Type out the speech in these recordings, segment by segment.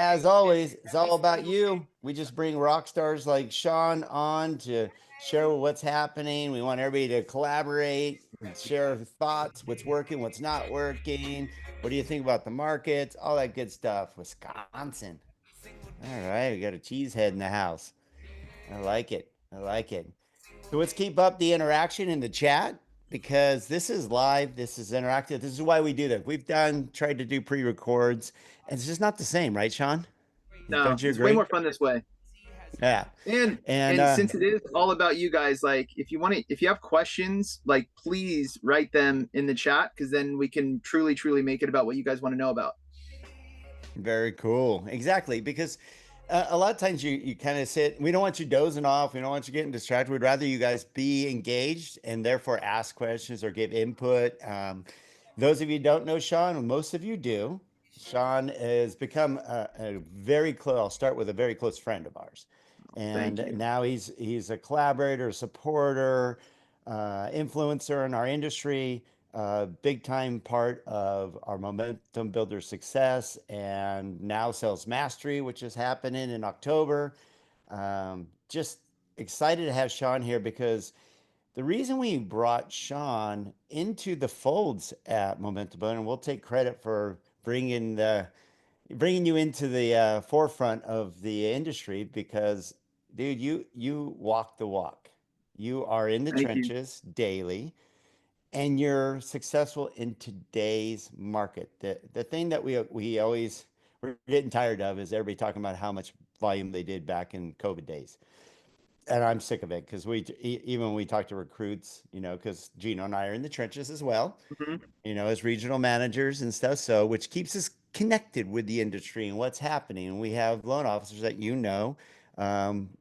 as always, it's all about you. We just bring rock stars like Sean on to share what's happening. We want everybody to collaborate and share thoughts, what's working, what's not working. What do you think about the markets? All that good stuff. Wisconsin. All right, we got a cheesehead in the house. I like it. I like it. So let's keep up the interaction in the chat because this is live. This is interactive. This is why we do that. We've tried to do pre-records, and it's just not the same, right, Sean? No, Don't you it's way agree? more fun this way. Yeah. And And and since it is all about you guys, like if you have questions, like please write them in the chat because then we can truly make it about what you guys want to know about. very cool. Exactly. Because a lot of times you kind of sit, we don't want you dozing off. We don't want you getting distracted. We'd rather you guys be engaged and therefore ask questions or give input. Those of you who don't know Sean, most of you do. Sean has become a very close, I'll start with a very close friend of ours. Thank And you. now he's a collaborator, a supporter, influencer in our industry, big time part of our momentum builder success, and now sales mastery, which is happening in October. Just excited to have Sean here because the reason we brought Sean into the folds at Momentum Builder, and we'll take credit for bringing you into the forefront of the industry because, dude, you walk the walk. You are in the Thank you. trenches daily and you're successful in today's market. The thing that we're getting tired of is everybody talking about how much volume they did back in COVID days. And I'm sick of it because even when we talk to recruits, because Gino and I are in the trenches as well, Mhm. as regional managers and stuff. So, which keeps us connected with the industry and what's happening. And we have loan officers that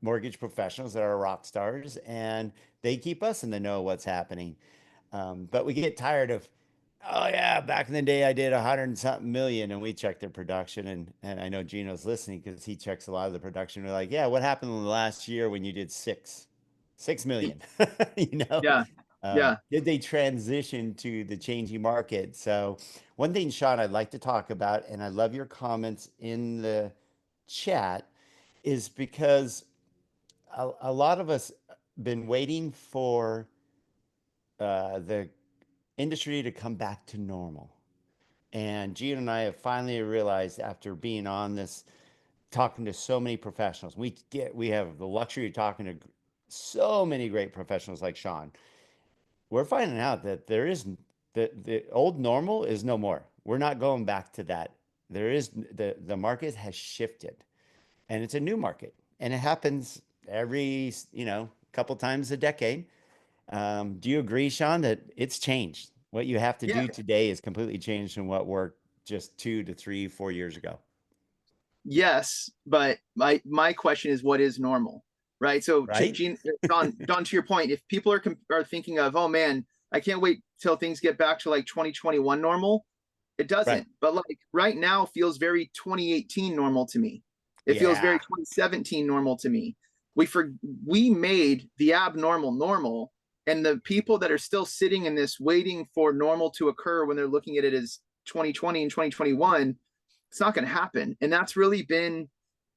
mortgage professionals that are rock stars, and they keep us in the know of what's happening. But we get tired of, oh yeah, back in the day I did 100 and something million, and we check their production, and I know Gino's listening because he checks a lot of the production. We're like, yeah, what happened in the last year when you did 6 million? You know, Yeah. Yeah. did they transition to the changing market? So one thing, Sean, I'd like to talk about, and I love your comments in the chat, is because a lot of us been waiting for the industry to come back to normal. And Gene and I have finally realized after being on this, talking to so many professionals, we have the luxury of talking to so many great professionals like Sean. We're finding out that the old normal is no more. We're not going back to that. The market has shifted, and it's a new market, and it happens every couple times a decade. Do you agree, Sean, that it's changed? What you have to Yeah. do today is completely changed from what worked just 2 to 3, 4 years ago, Yes, but my question is, what is normal, right? So, right? Gene, Don, to your point, if people are thinking of, oh man, I can't wait till things get back to like 2021 normal, it Right. doesn't. But like right now feels very 2018 normal to me. It feels very Yeah. 2017 normal to me. We for we made the abnormal normal, and the people that are still sitting in this waiting for normal to occur when they're looking at it as 2020 and 2021, it's not going to happen. And that's really been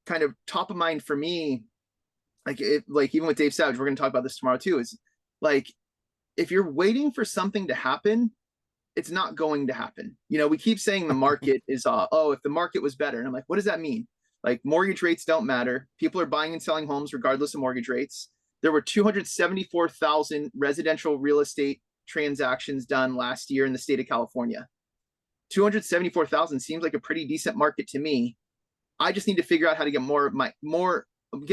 kind of top of mind for me. Like even with Dave Savage, we're going to talk about this tomorrow too. Is like if you're waiting for something to happen, it's not going to happen. We keep saying the market is oh, if the market was better. And I'm like, what does that mean? Like mortgage rates don't matter. People are buying and selling homes regardless of mortgage rates. There were 274,000 residential real estate transactions done last year in the state of California. 274,000 seems like a pretty decent market to me. I just need to figure out how to get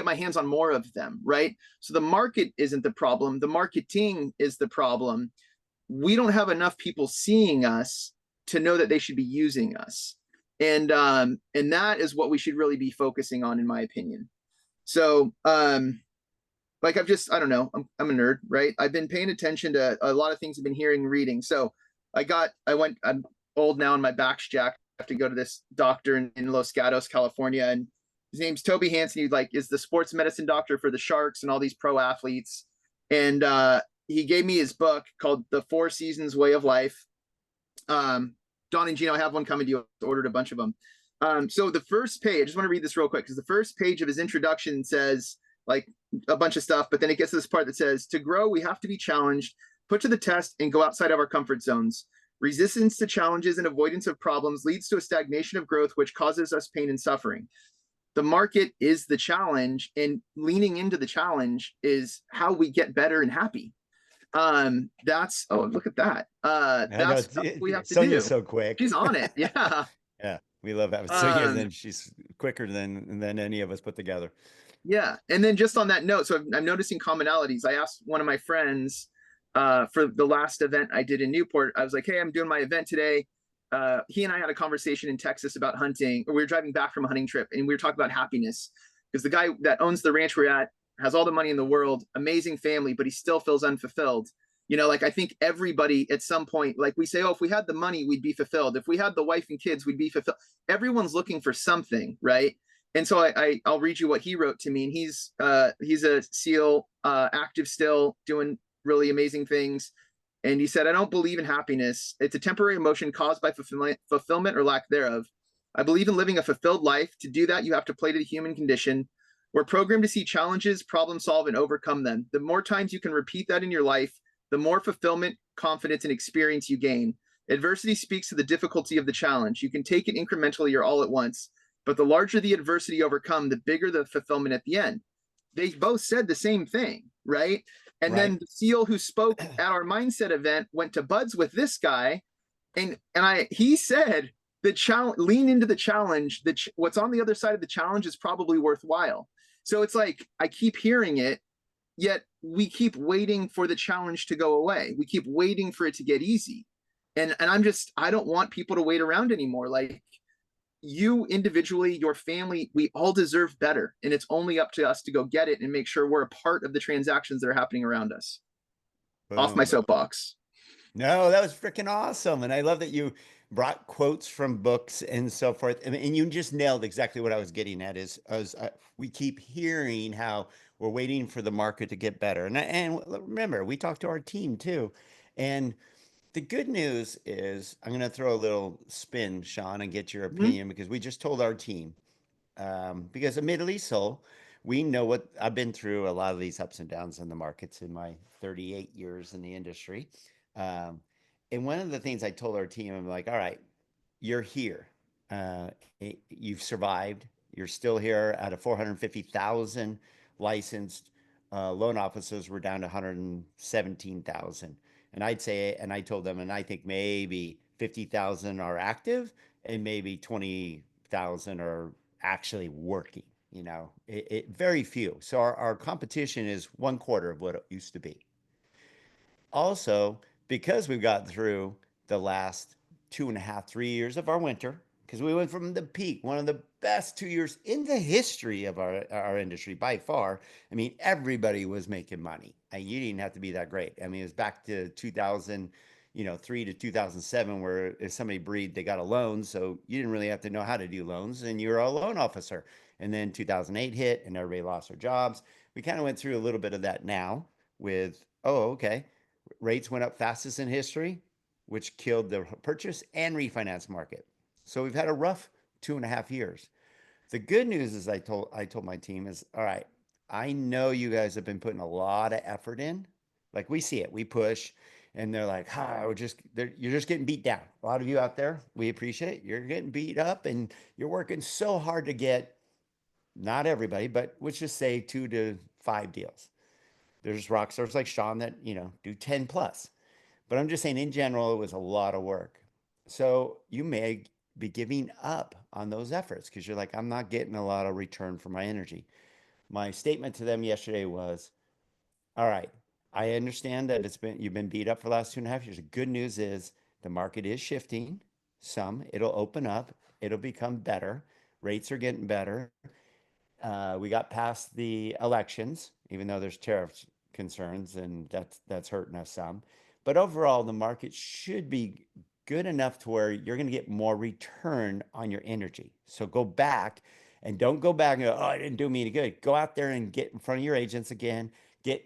my hands on more of them, right? So the market isn't the problem. The marketing is the problem. We don't have enough people seeing us to know that they should be using us. And that is what we should really be focusing on, in my opinion. So like I don't know, I'm a nerd, right? I've been paying attention to a lot of things I've been hearing and reading. So I'm old now and my back's jacked. I have to go to this doctor in Los Gatos, California, and his name's Toby Hansen. He like is the sports medicine doctor for the Sharks and all these pro athletes. And he gave me his book called The Four Seasons Way of Life. Don and Gino, I have one coming to you. I ordered a bunch of them. So the first page, I just want to read this real quick because the first page of his introduction says like a bunch of stuff, but then it gets to this part that says, to grow, we have to be challenged, put to the test, and go outside of our comfort zones. Resistance to challenges and avoidance of problems leads to a stagnation of growth, which causes us pain and suffering. The market is the challenge, and leaning into the challenge is how we get better and happy. That's oh, look at that. I know That's what we have to Sonia's do. so quick. She's on it. Yeah. Yeah, we love having Sonia, and Um, then she's quicker than any of us put together. Yeah. And then just on that note, so I'm noticing commonalities. I asked one of my friends for the last event I did in Newport, I was like, hey, I'm doing my event today. He and I had a conversation in Texas about hunting. We were driving back from a hunting trip and we were talking about happiness because the guy that owns the ranch we're at has all the money in the world, amazing family, but he still feels unfulfilled. You know, like I think everybody at some point, like we say, oh, if we had the money, we'd be fulfilled. If we had the wife and kids, we'd be fulfilled. Everyone's looking for something, right? And so I'll read you what he wrote to me. And he's a SEAL, active still, doing really amazing things. And he said, I don't believe in happiness. It's a temporary emotion caused by fulfillment or lack thereof. I believe in living a fulfilled life. To do that, you have to play to the human condition. We're programmed to see challenges, problem solve, and overcome them. The more times you can repeat that in your life, the more fulfillment, confidence, and experience you gain. Adversity speaks to the difficulty of the challenge. You can take it incrementally or all at once, but the larger the adversity overcome, the bigger the fulfillment at the end. They both said the same thing, right? And then Right. the SEAL who spoke at our mindset event went to buds with this guy, and he said the challenge, lean into the challenge. What's on the other side of the challenge is probably worthwhile. So it's like I keep hearing it, yet we keep waiting for the challenge to go away. We keep waiting for it to get easy. And I don't want people to wait around anymore. Like you individually, your family, we all deserve better. And it's only up to us to go get it and make sure we're a part of the transactions that are happening around us. Off my Boom. soapbox. No, that was freaking awesome. And I love that you brought quotes from books and so forth. And you just nailed exactly what I was getting at is we keep hearing how we're waiting for the market to get better. And remember, we talked to our team too. And the good news is I'm going to throw a little spin, Sean, and get your Mm-hmm. opinion because we just told our team because admittedly so, we know what I've been through a lot of these ups and downs in the markets in my 38 years in the industry. Um, and one of the things I told our team, I'm like, all right, you're here. Uh, you've survived. You're still here out of 450,000 licensed loan officers. We're down to 117,000. And I'd say, and I told them, and I think maybe 50,000 are active and maybe 20,000 are actually working. Very few. So our competition is one quarter of what it used to be. Also, because we've got through the last 2.5, 3 years of our winter, because we went from the peak, one of the best 2 years in the history of our industry by far. I mean, everybody was making money. And you didn't have to be that great. I mean, it was back to 2000, 3 to 2007, where if somebody breathed, they got a loan. So you didn't really have to know how to do loans, and you're a loan officer. And then 2008 hit, and everybody lost their jobs. We kind of went through a little bit of that now with, oh, okay, rates went up fastest in history, which killed the purchase and refinance market. So we've had a rough 2.5 years. The good news is I told my team is all right. I know you guys have been putting a lot of effort in. Like we see it, we push, and they're like, "Hi, you're just getting beat down." A lot of you out there, we appreciate it. You're getting beat up, and you're working so hard to get not everybody, but let's just say 2 to 5 deals. There's rock stars like Sean that do 10 plus. But I'm just saying, in general, it was a lot of work. So you may be giving up on those efforts because you're like, I'm not getting a lot of return for my energy. My statement to them yesterday was, all right, I understand that you've been beat up for the last 2.5 years. The good news is the market is shifting some. It'll open up. It'll become better. Rates are getting better. We got past the elections, even though there's tariff concerns, and that's hurting us some. But overall, the market should be good enough to where you're going to get more return on your energy. So go back and don't go back and go, oh, it didn't do me any good. Go out there and get in front of your agents again.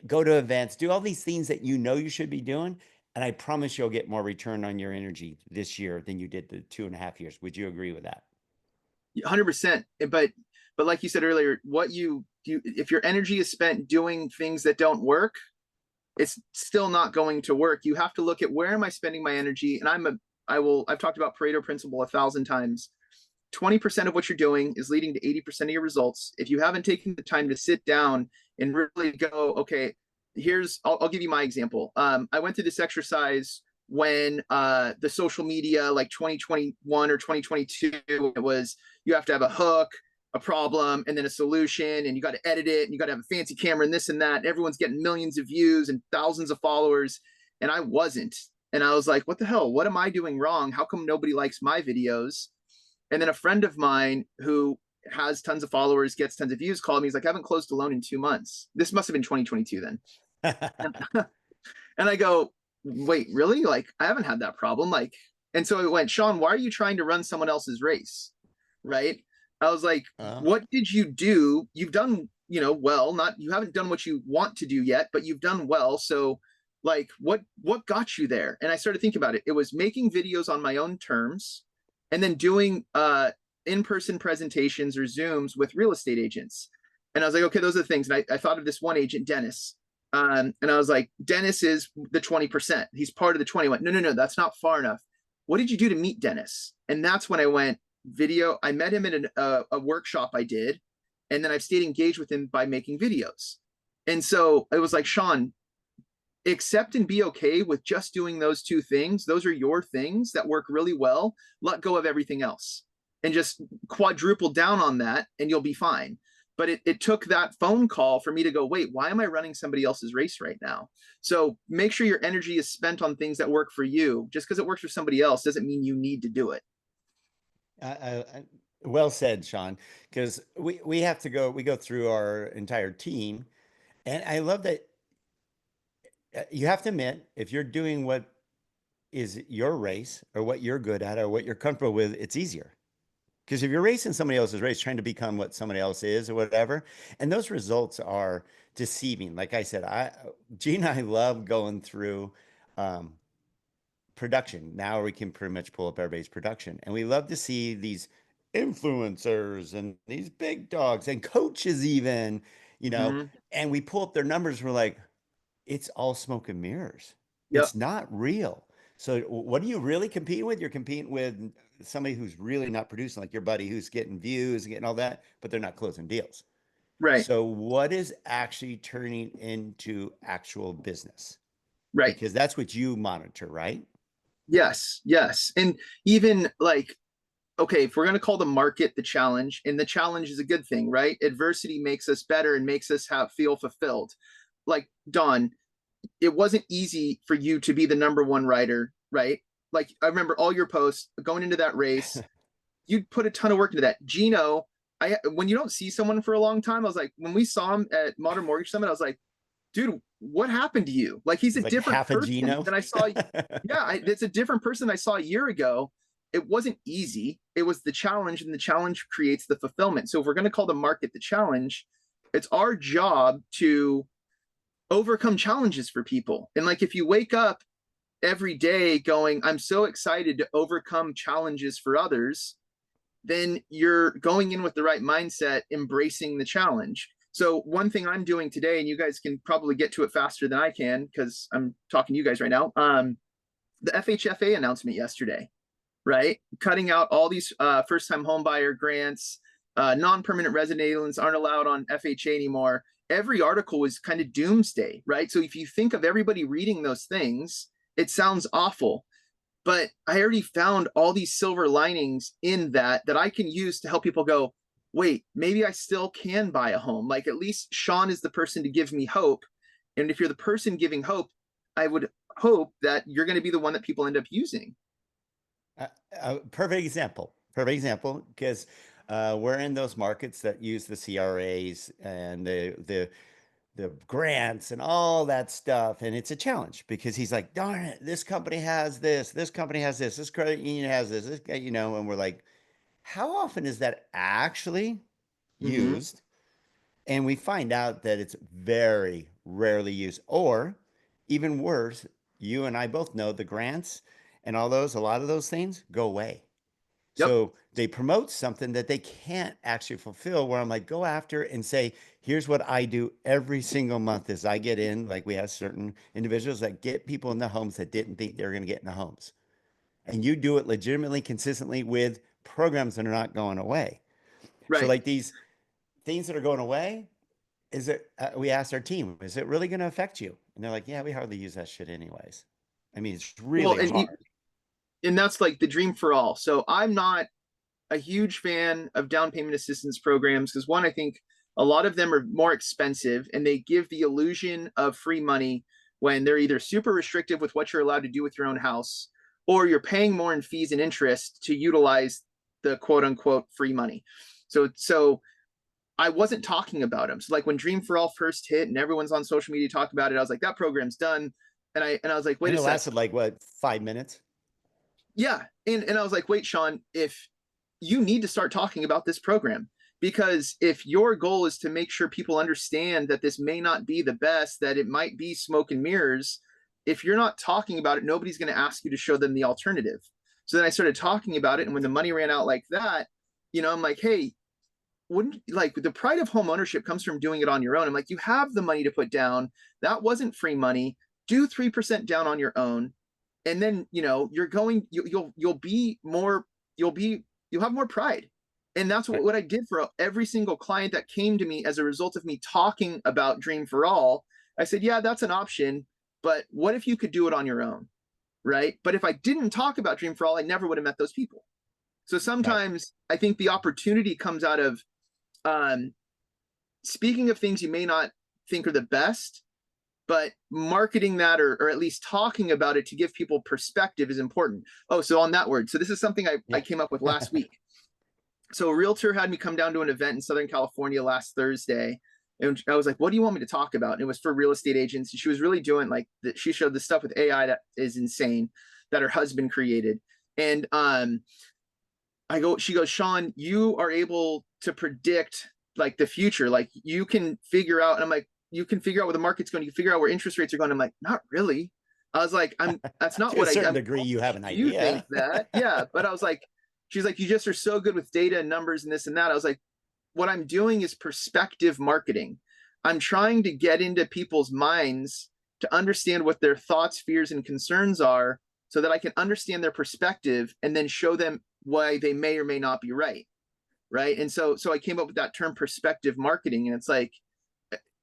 Go to events, do all these things that you know you should be doing. And I promise you'll get more return on your energy this year than you did the 2.5 years. Would you agree with that? 100%. But like you said earlier, what you do, if your energy is spent doing things that don't work, it's still not going to work. You have to look at where am I spending my energy? And I've talked about Pareto principle 1,000 times. 20% of what you're doing is leading to 80% of your results. If you haven't taken the time to sit down and really go, okay, I'll give you my example. I went through this exercise when the social media, like 2021 or 2022, it was you have to have a hook, a problem, and then a solution, and you got to edit it, and you got to have a fancy camera, and this and that. And everyone's getting millions of views and thousands of followers, and I wasn't. And I was like, what the hell? What am I doing wrong? How come nobody likes my videos? And then a friend of mine who has tons of followers, gets tons of views, called me. He's like, I haven't closed a loan in 2 months. This must have been 2022 then. And, and I go, wait, really? Like, I haven't had that problem. Like, and so it went, Sean, why are you trying to run someone else's race? Right. I was like, Oh, what did you do? You've done, well, not, you haven't done what you want to do yet, but you've done well. So like, what got you there? And I started thinking about it. It was making videos on my own terms and then doing, in-person presentations or Zooms with real estate agents. And I was like, okay, those are the things. And I thought of this one agent, Dennis, and I was like, Dennis is the 20%. He's part of the 20. I went, no, no, no, that's not far enough. What did you do to meet Dennis? And that's when I went video. I met him in a workshop I did. And then I've stayed engaged with him by making videos. And so it was like, Sean, accept and be okay with just doing those two things. Those are your things that work really well. Let go of everything else and just quadruple down on that, and you'll be fine. But it took that phone call for me to go, wait, why am I running somebody else's race right now? So make sure your energy is spent on things that work for you. Just because it works for somebody else doesn't mean you need to do it. well said, Sean. Because we have to go. We go through our entire team, and I love that you have to admit if you're doing what is your race or what you're good at or what you're comfortable with, it's easier. Because if you're racing somebody else's race, trying to become what somebody else is or whatever, and those results are deceiving. Like I said, Gene and I love going through um, production. Now we can pretty much pull up everybody's production, and we love to see these influencers and these big dogs and coaches even, you know, Mm-hmm. and we pull up their numbers. We're like, it's all smoke and mirrors. Yep. It's not real. So what are you really competing with? You're competing with somebody who's really not producing, like your buddy who's getting views and getting all that, but they're not closing deals. Right. So what is actually turning into actual business? Right. Because that's what you monitor, right? Yes. Yes. And even like, okay, if we're going to call the market the challenge, and the challenge is a good thing, right? Adversity makes us better and makes us feel fulfilled. Like Don, it wasn't easy for you to be the number one writer, right? Like I remember all your posts going into that race. You'd put a ton of work into that. Gino, when you don't see someone for a long time, I was like, when we saw him at Modern Mortgage Summit, I was like, dude, what happened to you? Like he's a It's like different half a person Geno. than I saw. Yeah, it's a different person I saw a year ago. It wasn't easy. It was the challenge, and the challenge creates the fulfillment. So if we're going to call the market the challenge, it's our job to overcome challenges for people. And like if you wake up every day going, I'm so excited to overcome challenges for others, then you're going in with the right mindset, embracing the challenge. So one thing I'm doing today, and you guys can probably get to it faster than I can because I'm talking to you guys right now. The FHFA announcement yesterday, right? Cutting out all these first-time homebuyer grants, non-permanent resident aliens aren't allowed on FHA anymore. Every article was kind of doomsday, right? So if you think of everybody reading those things, it sounds awful, but I already found all these silver linings in that I can use to help people go, wait, maybe I still can buy a home. Like at least Sean is the person to give me hope. And if you're the person giving hope, I would hope that you're going to be the one that people end up using. Perfect example. Perfect example because we're in those markets that use the CRAs and the grants and all that stuff. And it's a challenge because he's like, darn it, this company has this company has this credit union has this, and we're like, how often is that actually Mm-hmm. used? And we find out that it's very rarely used. Or even worse, you and I both know the grants and all those, a lot of those things go away. Yep. So they promote something that they can't actually fulfill, where I'm like, go after and say, here's what I do every single month is I get in, like we have certain individuals that get people in the homes that didn't think they were going to get in the homes. And you do it legitimately, consistently with programs that are not going away. So Right. like these things that are going away, is it, we asked our team, is it really going to affect you? And they're like, yeah, we hardly use that shit anyways. I mean, it's Well, really hard. and that's like the dream for all. So I'm not a huge fan of down payment assistance programs because one, I think a lot of them are more expensive and they give the illusion of free money when they're either super restrictive with what you're allowed to do with your own house, or you're paying more in fees and interest to utilize the quote unquote free money. So I wasn't talking about them. So like when Dream for All first hit and everyone's on social media talking about it, I was like, that program's done. And I was like, wait And a it sec. lasted like what, 5 minutes? Yeah. And I was like, wait, Sean, if you need to start talking about this program, because if your goal is to make sure people understand that this may not be the best, that it might be smoke and mirrors, if you're not talking about it, nobody's going to ask you to show them the alternative. So then I started talking about it. And when the money ran out like that, I'm like, hey, wouldn't like the pride of home ownership comes from doing it on your own. I'm like, you have the money to put down. That wasn't free money. Do 3% down on your own. And then, you're going, you'll be more, you'll be, you'll have more pride. And that's Right. what I did for every single client that came to me as a result of me talking about Dream for All. I said, yeah, that's an option. But what if you could do it on your own? Right. But if I didn't talk about Dream for All, I never would have met those people. So Right. sometimes I think the opportunity comes out of um, speaking of things you may not think are the best, but marketing that or at least talking about it to give people perspective is important. Oh, so on that word. So this is something I Yeah. came up with last week. So a realtor had me come down to an event in Southern California last Thursday. And I was like, what do you want me to talk about? And it was for real estate agents. And she was really doing like that. She showed the stuff with AI that is insane that her husband created. And she goes, Sean, you are able to predict like the future. Like you can figure out, and I'm like, you can figure out where the market's going. You can figure out where interest rates are going. I'm like, not really. I was like, that's not To a what certain I'm degree, you have an you think idea. that. Yeah. But I was like, she's like, you just are so good with data and numbers and this and that. I was like, what I'm doing is perspective marketing. I'm trying to get into people's minds to understand what their thoughts, fears, and concerns are so that I can understand their perspective and then show them why they may or may not be right. Right. And so I came up with that term perspective marketing. And it's like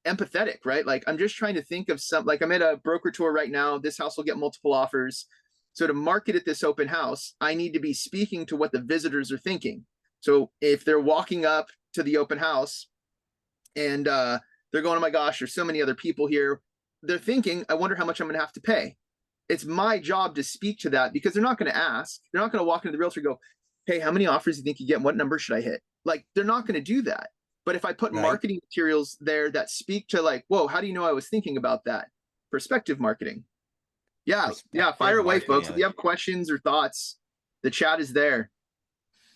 empathetic, right? Like I'm just trying to think of some like I'm at a broker tour right now. This house will get multiple offers. So to market at this open house, I need to be speaking to what the visitors are thinking. So if they're walking up to the open house and they're going, oh my gosh, there's so many other people here. They're thinking, I wonder how much I'm going to have to pay. It's my job to speak to that because they're not going to ask. They're not going to walk into the realtor and go, hey, how many offers do you think you get? And what number should I hit? Like, they're not going to do that. But if I put Right. marketing materials there that speak to like, whoa, how do you know I was thinking about that? Perspective marketing. Yeah. Yeah. Fire Perspective away, marketing. folks. If you have questions or thoughts, the chat is there.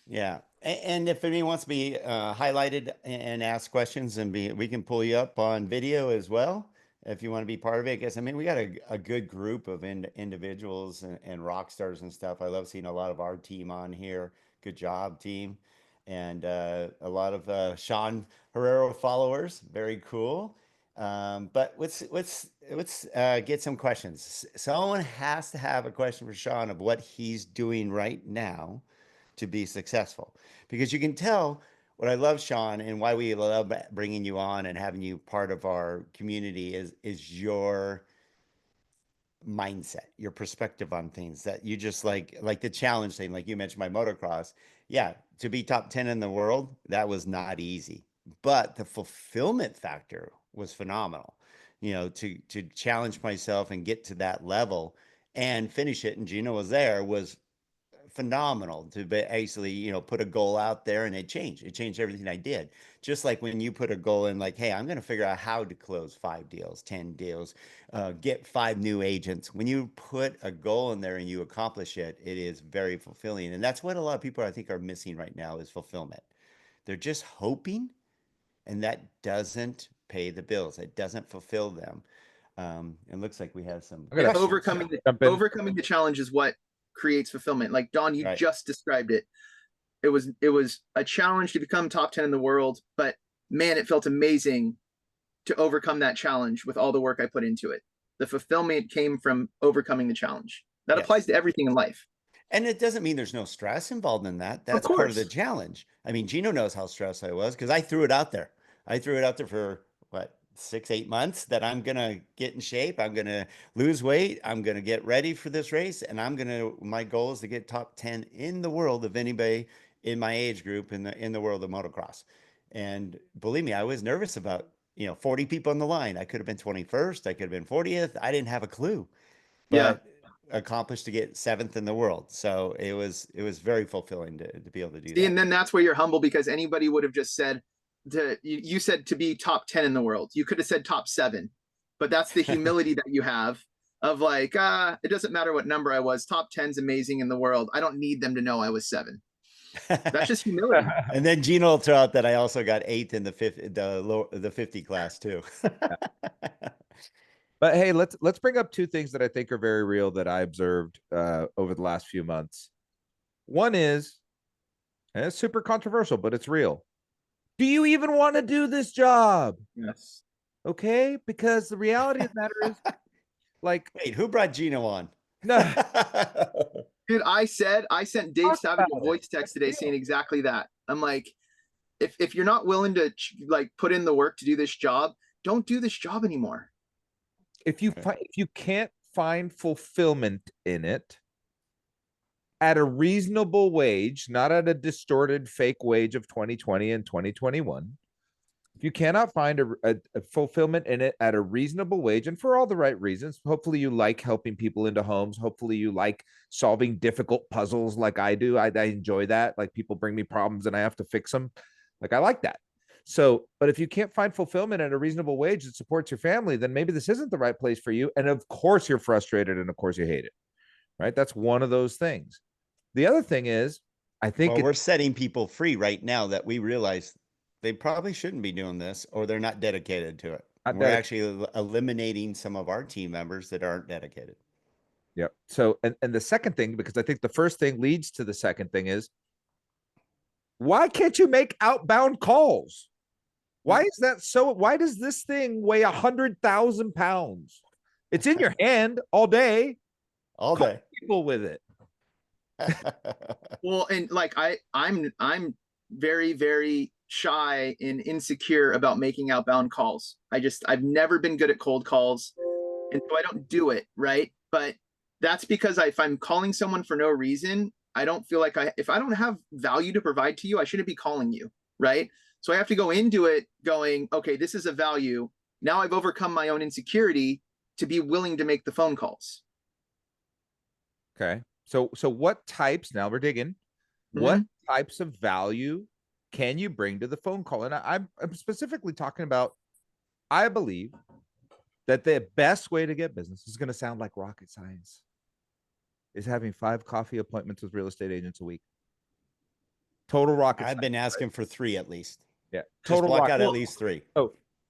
Yeah. And if anyone wants to be highlighted and ask questions and we can pull you up on video as well if you want to be part of it. Because I mean, we got a good group of individuals and rock stars and stuff. I love seeing a lot of our team on here. Good job, team. And a lot of Sean Herrero followers. Very cool. But let's get some questions. Someone has to have a question for Sean of what he's doing right now to be successful. Because you can tell what I love, Sean, and why we love bringing you on and having you part of our community is your mindset, your perspective on things that you just like the challenge thing, like you mentioned my motocross. Yeah, to be top 10 in the world, that was not easy. But the fulfillment factor was phenomenal. To challenge myself and get to that level and finish it, and Gino was there, was phenomenal to basically, put a goal out there and it changed everything I did. Just like when you put a goal in, like, hey, I'm going to figure out how to close 5 deals, 10 deals, get 5 new agents. When you put a goal in there and you accomplish it, it is very fulfilling. And that's what a lot of people I think are missing right now is fulfillment. They're just hoping, and that doesn't pay the bills. It doesn't fulfill them. It looks like we have some I gotta questions. Overcoming the jump in. overcoming the challenge is what creates fulfillment. Like Don, you Right. just described it. it was a challenge to become top 10 in the world, but man, it felt amazing to overcome that challenge with all the work I put into it. The fulfillment came from overcoming the challenge. That applies Yes. to everything in life. And it doesn't mean there's no stress involved in that. Of That's part of the course. challenge. I mean, Gino knows how stressed I was because I threw it out there. I threw it out there for what, 6, 8 months that I'm gonna get in shape. I'm gonna lose weight. I'm gonna get ready for this race, and my goal is to get top 10 in the world of anybody in my age group in the world of motocross. And believe me, I was nervous about 40 people on the line. I could have been 21st. I could have been 40th. I didn't have a clue, Yeah. but accomplished to get seventh in the world. So it was very fulfilling to be able to do See, and that. then that's where you're humble, because anybody would have just said you said to be top 10 in the world. You could have said top 7, but that's the humility that you have of like, it doesn't matter what number I was. Top 10's amazing in the world. I don't need them to know I was 7. That's just humility. And then Gino will throw out that I also got eighth in the 50 class too. But hey, let's bring up two things that I think are very real that I observed over the last few months. One is, and it's super controversial, but it's real. Do you even want to do this job? Yes. Okay, because the reality of the matter is, like, Wait, who brought Gino on? no, Dude, I sent Dave talk Savage a about it. voice text today saying exactly that. I'm like, if you're not willing to like put in the work to do this job, don't do this job anymore. If you can't find fulfillment in it at a reasonable wage, not at a distorted fake wage of 2020 and 2021, if you cannot find a fulfillment in it at a reasonable wage and for all the right reasons, hopefully you like helping people into homes. Hopefully you like solving difficult puzzles like I do. I enjoy that. Like people bring me problems and I have to fix them. Like I like that. So, but if you can't find fulfillment at a reasonable wage that supports your family, then maybe this isn't the right place for you. And of course you're frustrated and of course you hate it. Right. That's one of those things. The other thing is, I think Well, we're setting people free right now that we realize they probably shouldn't be doing this or they're not dedicated to it. We're actually eliminating some of our team members that aren't dedicated. Yeah. So, and the second thing, because I think the first thing leads to the second thing is, why can't you make outbound calls? Why is that so? Why does this thing weigh 100,000 pounds? It's in your hand all day. All Call day. people with it. Well, and like I'm very, very shy and insecure about making outbound calls. I've never been good at cold calls, and so I don't do it, right? But that's because if I'm calling someone for no reason, I don't feel like if I don't have value to provide to you, I shouldn't be calling you, right? So I have to go into it going, okay, this is a value. Now I've overcome my own insecurity to be willing to make the phone calls. Okay. So what types, now we're digging, what types of value can you bring to the phone call? And I'm specifically talking about, I believe that the best way to get business is going to sound like rocket science, is having 5 coffee appointments with real estate agents a week. Total rocket I've science, been asking right? for 3 at least. Yeah. Just Total block rocket. out at least 3.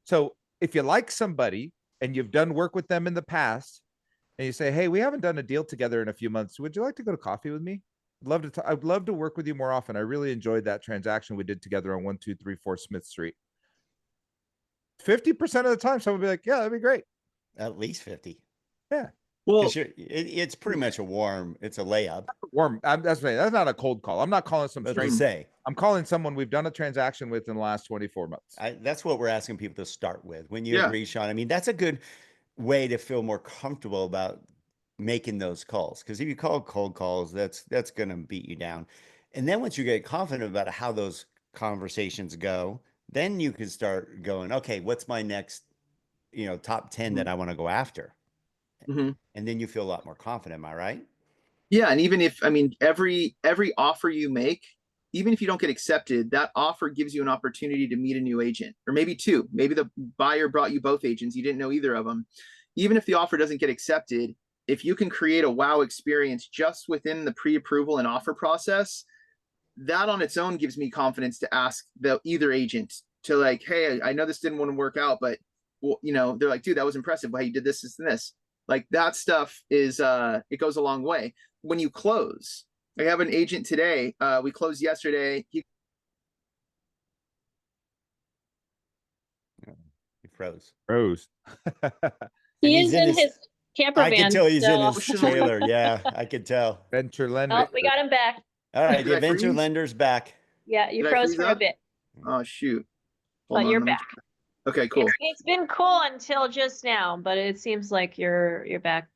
So if you like somebody and you've done work with them in the past and you say, hey, we haven't done a deal together in a few months, would you like to go to coffee with me? I'd love to work with you more often. I really enjoyed that transaction we did together on 1234 Smith Street. 50% of the time, someone will be like, yeah, that'd be great. At least 50. Yeah. Well, Because it's pretty much it's a layup. Warm. That's not a cold call. I'm not calling some But to stranger. say, I'm calling someone we've done a transaction with in the last 24 months. that's what we're asking people to start with. When you Yeah. agree, Sean, I mean, that's a good way to feel more comfortable about making those calls. Because if you call cold calls, that's going to beat you down. And then once you get confident about how those conversations go, then you can start going, okay, what's my next, top 10 that I want to go after? Mhm. And then you feel a lot more confident. Am I right? Yeah, and even if, I mean, every offer you make, even if you don't get accepted, that offer gives you an opportunity to meet a new agent, or maybe 2. Maybe the buyer brought you both agents, you didn't know either of them. Even if the offer doesn't get accepted, if you can create a wow experience just within the pre-approval and offer process, that on its own gives me confidence to ask the either agent to like, hey, I know this didn't want to work out, but well, they're like, dude, that was impressive. How you did this and this. Like that stuff is it goes a long way. When you close, I have an agent today. We closed yesterday. He froze. Froze. He he's is in in his his camper I can van tell he's in still. his trailer. Yeah, I can tell. Venture Oh, lender. we got him back. All right, Did the I adventure freeze? lender's back. Yeah, you Did I froze freeze for a up? bit, Oh shoot. Hold but on. you're Let me back. Okay, cool. It's been cool until just now, but it seems like you're back.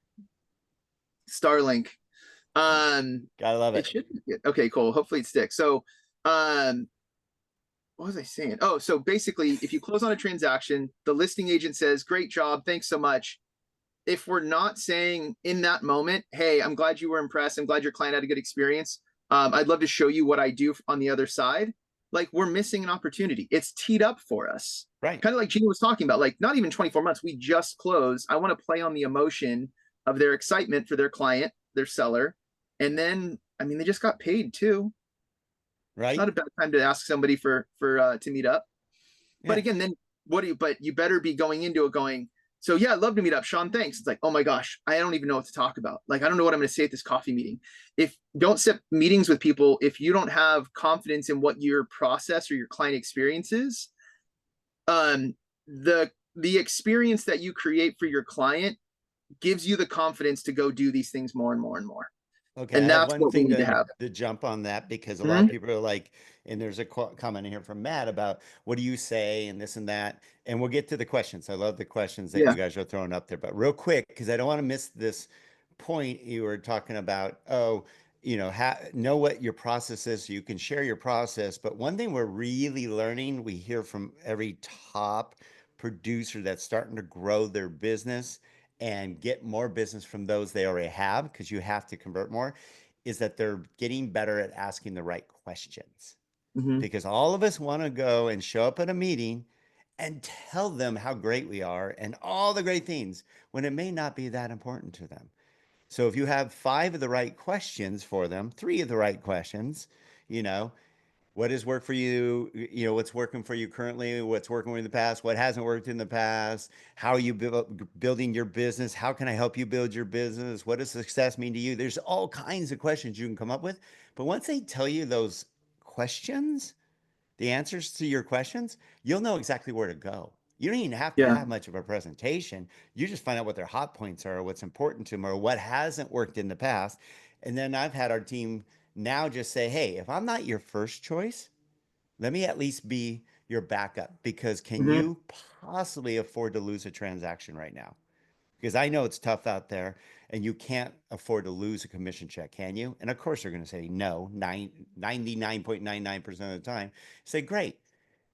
Starlink. Gotta love It it. should be good. Okay, cool. Hopefully it sticks. So, what was I saying? Oh, so basically, if you close on a transaction, the listing agent says, "Great job, thanks so much." If we're not saying in that moment, "Hey, I'm glad you were impressed. I'm glad your client had a good experience. I'd love to show you what I do on the other side." Like we're missing an opportunity. It's teed up for us. Right. Kind of like Gina was talking about, like not even 24 months. We just closed. I want to play on the emotion of their excitement for their client, their seller. And then, I mean, they just got paid too. Right. It's not a bad time to ask somebody for to meet up. Yeah. But again, then but you better be going into it going, so yeah, I'd love to meet up. Sean, thanks. It's like, oh my gosh, I don't even know what to talk about. Like, I don't know what I'm going to say at this coffee meeting. If don't set meetings with people if you don't have confidence in what your process or your client experience is. The experience that you create for your client gives you the confidence to go do these things more and more and more. Okay, And I have that's one what we thing need to have. to jump on that because a lot of people are like, and there's a comment here from Matt about what do you say and this and that, and we'll get to the questions. I love the questions that Yeah. you guys are throwing up there, but real quick because I don't want to miss this point you were talking about. Oh, know what your process is so you can share your process. But one thing we're really learning, we hear from every top producer that's starting to grow their business and get more business from those they already have because you have to convert more is that they're getting better at asking the right questions Mhm. because all of us want to go and show up at a meeting and tell them how great we are and all the great things when it may not be that important to them. So if you have 5 of the right questions for them, 3 of the right questions, you know, what has worked for you, what's working for you currently, what's working in the past, what hasn't worked in the past, how are you building your business, how can I help you build your business, what does success mean to you? There's all kinds of questions you can come up with, but once they tell you those questions, the answers to your questions, you'll know exactly where to go. You don't even have to Yeah. have much of a presentation. You just find out what their hot points are, what's important to them, or what hasn't worked in the past. And then I've had our team now just say, hey, if I'm not your first choice, let me at least be your backup because can Mhm. you possibly afford to lose a transaction right now? Because I know it's tough out there and you can't afford to lose a commission check, can you? And of course, they're going to say no 99.99% of the time. Say, great.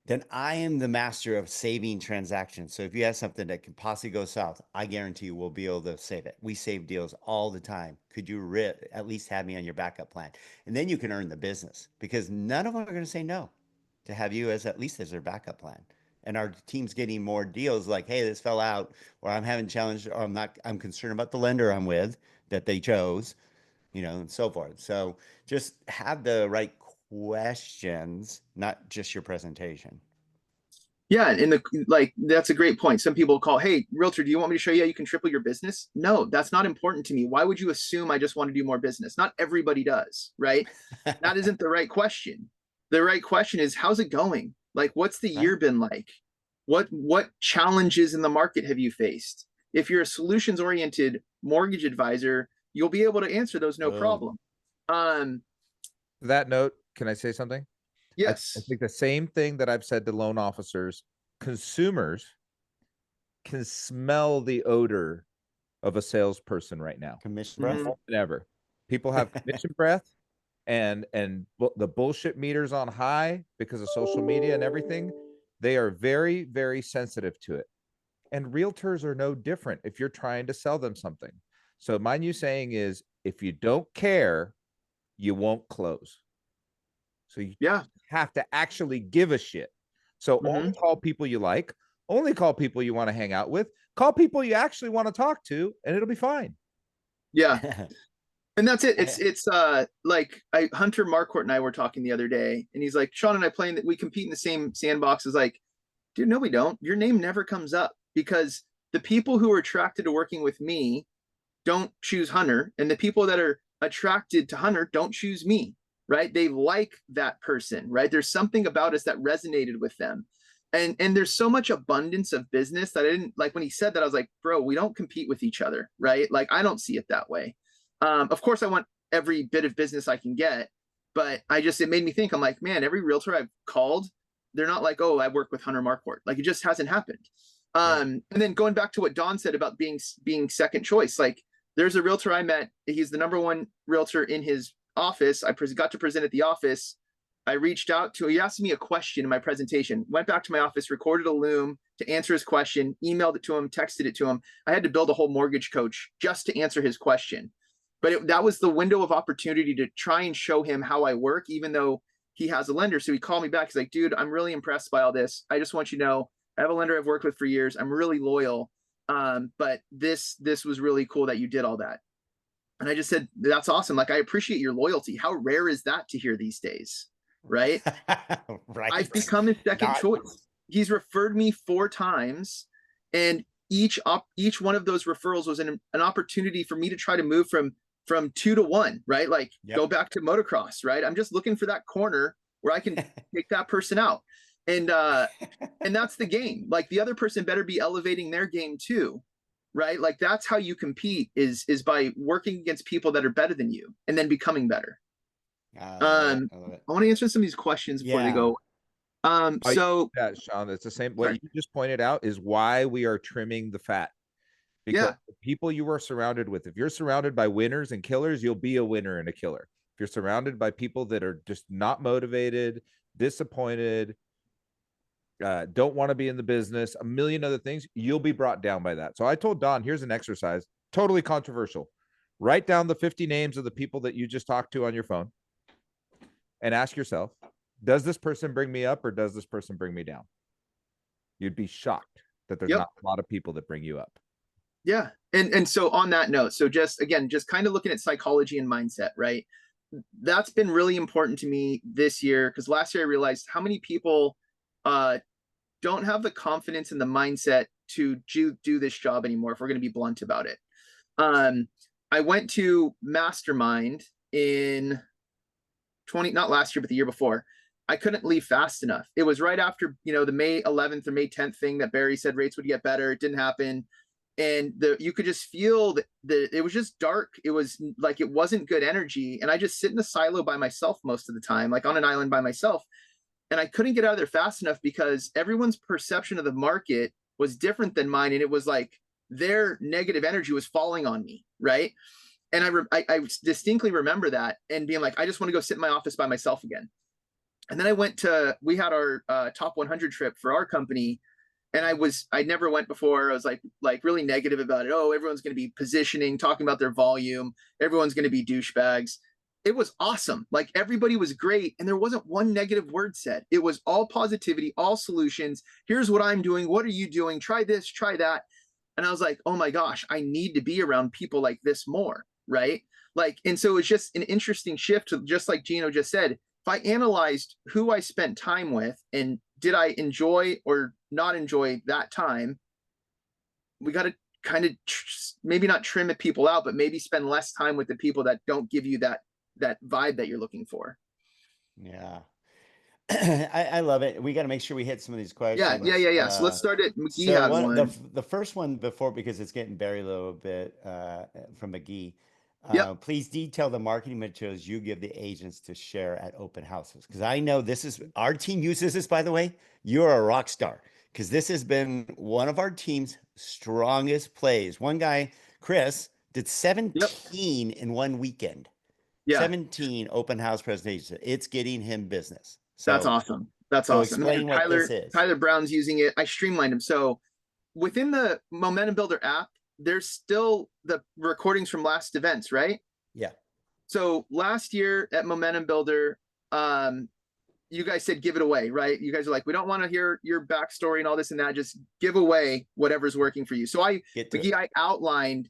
Then I am the master of saving transactions. So if you have something that can possibly go south, I guarantee you we'll be able to save it. We save deals all the time. Could you at least have me on your backup plan? And then you can earn the business because none of them are going to say no to have you as at least as their backup plan. And our team's getting more deals like, hey, this fell out, or I'm having challenge, or I'm concerned about the lender I'm with that they chose, and so forth. So just have the right questions, not just your presentation. Yeah, and that's a great point. Some people call, hey, realtor, do you want me to show you how you can triple your business? No, that's not important to me. Why would you assume I just want to do more business? Not everybody does, right? That isn't the right question. The right question is, how's it going? Like, what's the year Right. been like? What challenges in the market have you faced? If you're a solutions oriented mortgage advisor, you'll be able to answer those no Boom. problem. That note, can I say something? Yes. I think the same thing that I've said to loan officers, consumers can smell the odor of a salesperson right now. Commission breath. Mhm. More than ever. People have commission breath and the bullshit meters on high because of social media and everything. They are very, very sensitive to it. And realtors are no different if you're trying to sell them something. So my new saying is, if you don't care, you won't close. So you have to actually give a shit. So only call people you like, only call people you want to hang out with, call people you actually want to talk to, and it'll be fine. Yeah. And that's it. It's like Hunter Marquardt and I were talking the other day, and he's like, Sean and I playing that we compete in the same sandbox. Is like, dude, no, we don't. Your name never comes up because the people who are attracted to working with me don't choose Hunter, and the people that are attracted to Hunter don't choose me, right? They like that person, right? There's something about us that resonated with them. And there's so much abundance of business that I didn't like when he said that. I was like, bro, we don't compete with each other, right? Like, I don't see it that way. Of course, I want every bit of business I can get, but it made me think. I'm like, man, every realtor I've called, they're not like, oh, I work with Hunter Marquardt. Like, it just hasn't happened. And then going back to what Don said about being second choice, like, there's a realtor I met. He's the number one realtor in his office. I got to present at the office. I reached out to, he asked me a question in my presentation, went back to my office, recorded a Loom to answer his question, emailed it to him, texted it to him. I had to build a whole mortgage coach just to answer his question. But that was the window of opportunity to try and show him how I work, even though he has a lender. So he called me back. He's like, dude, I'm really impressed by all this. I just want you to know, I have a lender I've worked with for years. I'm really loyal. But this was really cool that you did all that. And I just said, that's awesome. Like, I appreciate your loyalty. How rare is that to hear these days? Right. Right. I've become his second choice. He's referred me 4 times, and each one of those referrals was an opportunity for me to try to move from 2 to 1, right? Like, go back to motocross, right? I'm just looking for that corner where I can take that person out. And that's the game. Like, the other person better be elevating their game too, right? Like, that's how you compete is by working against people that are better than you and then becoming better. I want to answer some of these questions before they go. So yeah, Sean, it's the same. What you just pointed out is why we are trimming the fat. Because the people you are surrounded with, if you're surrounded by winners and killers, you'll be a winner and a killer. If you're surrounded by people that are just not motivated, disappointed, don't want to be in the business, a million other things, you'll be brought down by that. So I told Don, here's an exercise, totally controversial. Write down the 50 names of the people that you just talked to on your phone and ask yourself, does this person bring me up or does this person bring me down? You'd be shocked that there's not a lot of people that bring you up. Yeah. And so on that note, so just kind of looking at psychology and mindset, right? That's been really important to me this year, because last year I realized how many people don't have the confidence and the mindset to do this job anymore, if we're going to be blunt about it. I went to Mastermind in not last year, but the year before. I couldn't leave fast enough. It was right after, the May 11th or May 10th thing that Barry said rates would get better. It didn't happen. And you could just feel that it was just dark. It was like, it wasn't good energy. And I just sit in a silo by myself most of the time, like on an island by myself. And I couldn't get out of there fast enough because everyone's perception of the market was different than mine. And it was like their negative energy was falling on me. Right. And I distinctly remember that and being like, I just want to go sit in my office by myself again. And then we had our top 100 trip for our company. And I never went before. I was like really negative about it. Oh, everyone's going to be positioning, talking about their volume. Everyone's going to be douchebags. It was awesome. Like, everybody was great. And there wasn't one negative word said. It was all positivity, all solutions. Here's what I'm doing. What are you doing? Try this, try that. And I was like, oh my gosh, I need to be around people like this more. Right. Like, and so it's just an interesting shift to, just like Gino just said, if I analyzed who I spent time with and did I enjoy or not enjoy that time, we got to kind of maybe not trim it people out, but maybe spend less time with the people that don't give you that vibe that you're looking for. Yeah. I love it. We got to make sure we hit some of these questions. Yeah. So let's start it. McGee had one. The first one before, because it's getting buried a little bit from McGee. Please detail the marketing materials you give the agents to share at open houses. Because I know our team uses this, by the way. You're a rock star, because this has been one of our team's strongest plays. One guy, Chris, did 17 in one weekend. 17 open house presentations. It's getting him business. So that's awesome. That's awesome. Explain what this is. Tyler Brown's using it. I streamlined him. So within the Momentum Builder app, there's still the recordings from last events, right? Yeah. So last year at Momentum Builder, you guys said give it away, right? You guys are like, we don't want to hear your backstory and all this and that. Just give away whatever's working for you. So I outlined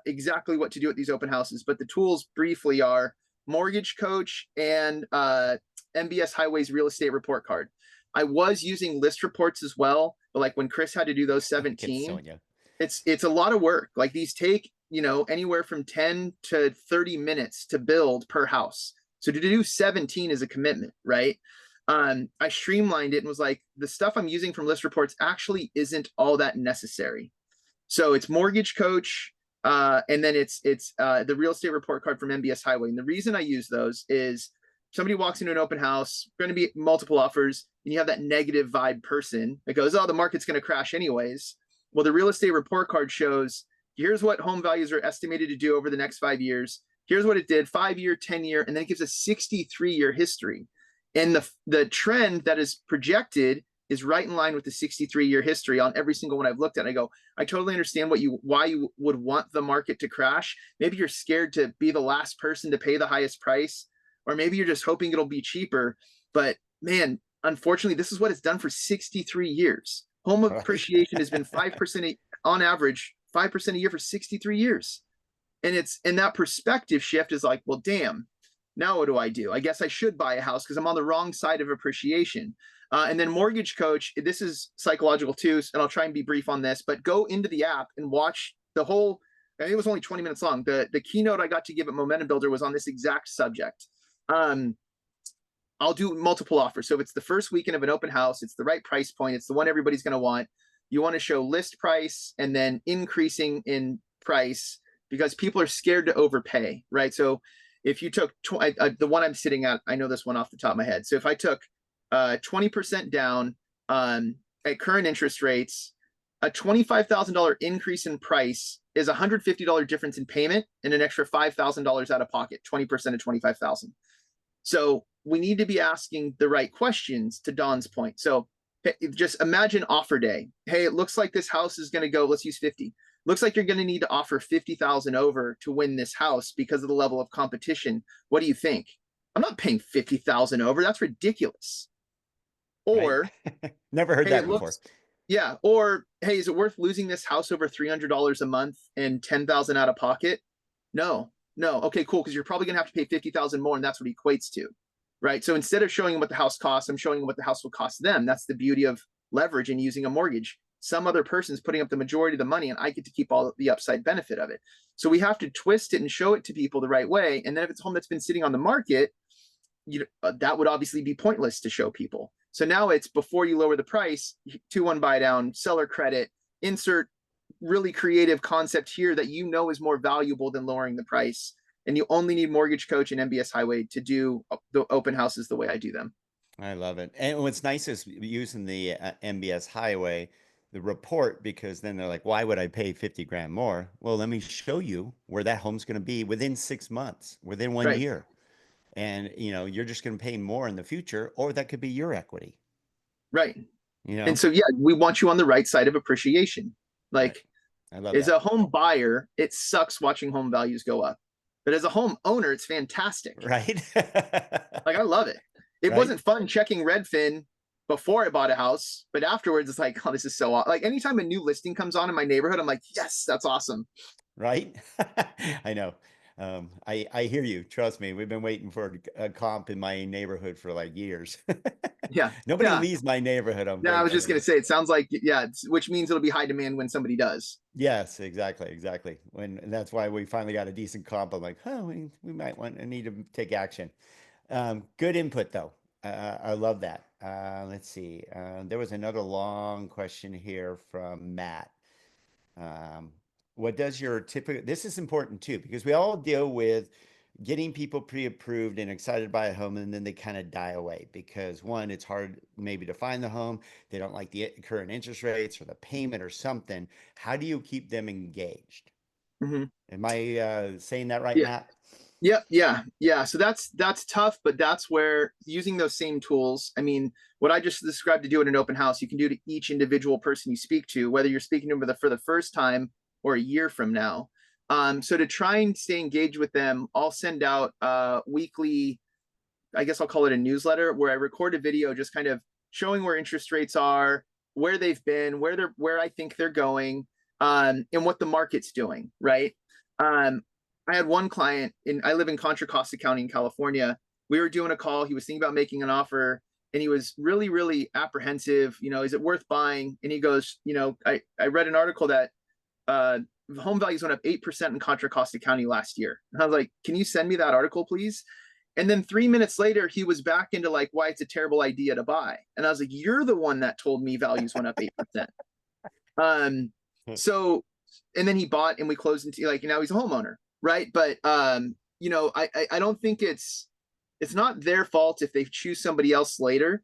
exactly what to do at these open houses, but the tools briefly are Mortgage Coach and MBS Highways Real Estate Report Card. I was using list reports as well, but like when Chris had to do those 17, it's a lot of work. Like, these take anywhere from 10 to 30 minutes to build per house. So to do 17 is a commitment, right? I streamlined it and was like, the stuff I'm using from list reports actually isn't all that necessary. So it's Mortgage Coach, and then it's the real estate report card from MBS Highway. And the reason I use those is somebody walks into an open house, going to be multiple offers, and you have that negative vibe person that goes, oh, the market's going to crash anyways. Well, the real estate report card shows, here's what home values are estimated to do over the next 5 years. Here's what it did 5-year, 10-year, and then it gives a 63-year history. And the trend that is projected is right in line with the 63-year history on every single one I've looked at. I go, I totally understand why you would want the market to crash. Maybe you're scared to be the last person to pay the highest price, or maybe you're just hoping it'll be cheaper. But man, unfortunately, this is what it's done for 63 years. Home appreciation has been 5% on average, 5% a year for 63 years. And that perspective shift is like, well, damn, now what do? I guess I should buy a house because I'm on the wrong side of appreciation. And then Mortgage Coach, this is psychological too, and I'll try and be brief on this, but go into the app and watch the whole, I think it was only 20 minutes long. The keynote I got to give at Momentum Builder was on this exact subject. I'll do multiple offers. So if it's the first weekend of an open house, it's the right price point, it's the one everybody's going to want. You want to show list price and then increasing in price because people are scared to overpay, right? So if you took the one I'm sitting at, I know this one off the top of my head. So if I took 20% down at current interest rates, a $25,000 increase in price is a $150 difference in payment and an extra $5,000 out of pocket, 20% of 25,000. So we need to be asking the right questions, to Don's point. So just imagine offer day. Hey, it looks like this house is going to go, let's use 50. Looks like you're going to need to offer 50,000 over to win this house because of the level of competition. What do you think? I'm not paying 50,000 over. That's ridiculous. Or right? Never heard that before. Yeah. Or, hey, is it worth losing this house over $300 a month and 10,000 out of pocket? No. Okay, cool. Because you're probably going to have to pay 50,000 more, and that's what it equates to, right? So instead of showing them what the house costs, I'm showing them what the house will cost them. That's the beauty of leverage and using a mortgage. Some other person's putting up the majority of the money, and I get to keep all the upside benefit of it. So we have to twist it and show it to people the right way. And then if it's a home that's been sitting on the market, that would obviously be pointless to show people. So now it's before you lower the price, 2-1 buy down, seller credit, insert really creative concept here that is more valuable than lowering the price. And you only need Mortgage Coach and MBS Highway to do the open houses the way I do them. I love it. And what's nice is using the MBS Highway, the report, because then they're like, why would I pay 50 grand more? Well, let me show you where that home's going to be within 6 months, within 1 year. And, you're just going to pay more in the future, or that could be your equity. Right. And so, yeah, we want you on the right side of appreciation. Like, I love as a home buyer, it sucks watching home values go up. But as a home owner, it's fantastic. Right. Like, I love it. It wasn't fun checking Redfin before I bought a house, but afterwards it's like, oh, this is so awesome. Like anytime a new listing comes on in my neighborhood, I'm like, yes, that's awesome. Right. I know. I hear you. Trust me. We've been waiting for a comp in my neighborhood for like years. Yeah. Nobody leaves my neighborhood. Yeah, I was just going to say, it sounds like, which means it'll be high demand when somebody does. Yes, exactly. And that's why we finally got a decent comp. I'm like, we might need to take action. Good input though. I love that. Let's see. There was another long question here from Matt. What does your typical, this is important too, because we all deal with getting people pre-approved and excited by a home, and then they kind of die away because one, it's hard maybe to find the home. They don't like the current interest rates or the payment or something. How do you keep them engaged? Mm-hmm. Am I saying that right, Matt? Yeah. So that's tough, but that's where using those same tools, I mean, what I just described to do at an open house, you can do to each individual person you speak to, whether you're speaking to them for the first time or a year from now. So to try and stay engaged with them, I'll send out weekly, I guess I'll call it a newsletter, where I record a video just kind of showing where interest rates are, where they've been, where I think they're going, and what the market's doing, right? I had one client I live in Contra Costa County in California. We were doing a call. He was thinking about making an offer, and he was really, really apprehensive. Is it worth buying? And he goes, I read an article that home values went up 8% in Contra Costa County last year. And I was like, can you send me that article, please? And then 3 minutes later, he was back into like why it's a terrible idea to buy. And I was like, you're the one that told me values went up 8%. So, and then he bought and we closed into like, now he's a homeowner, right? But you know, I don't think it's not their fault if they choose somebody else later.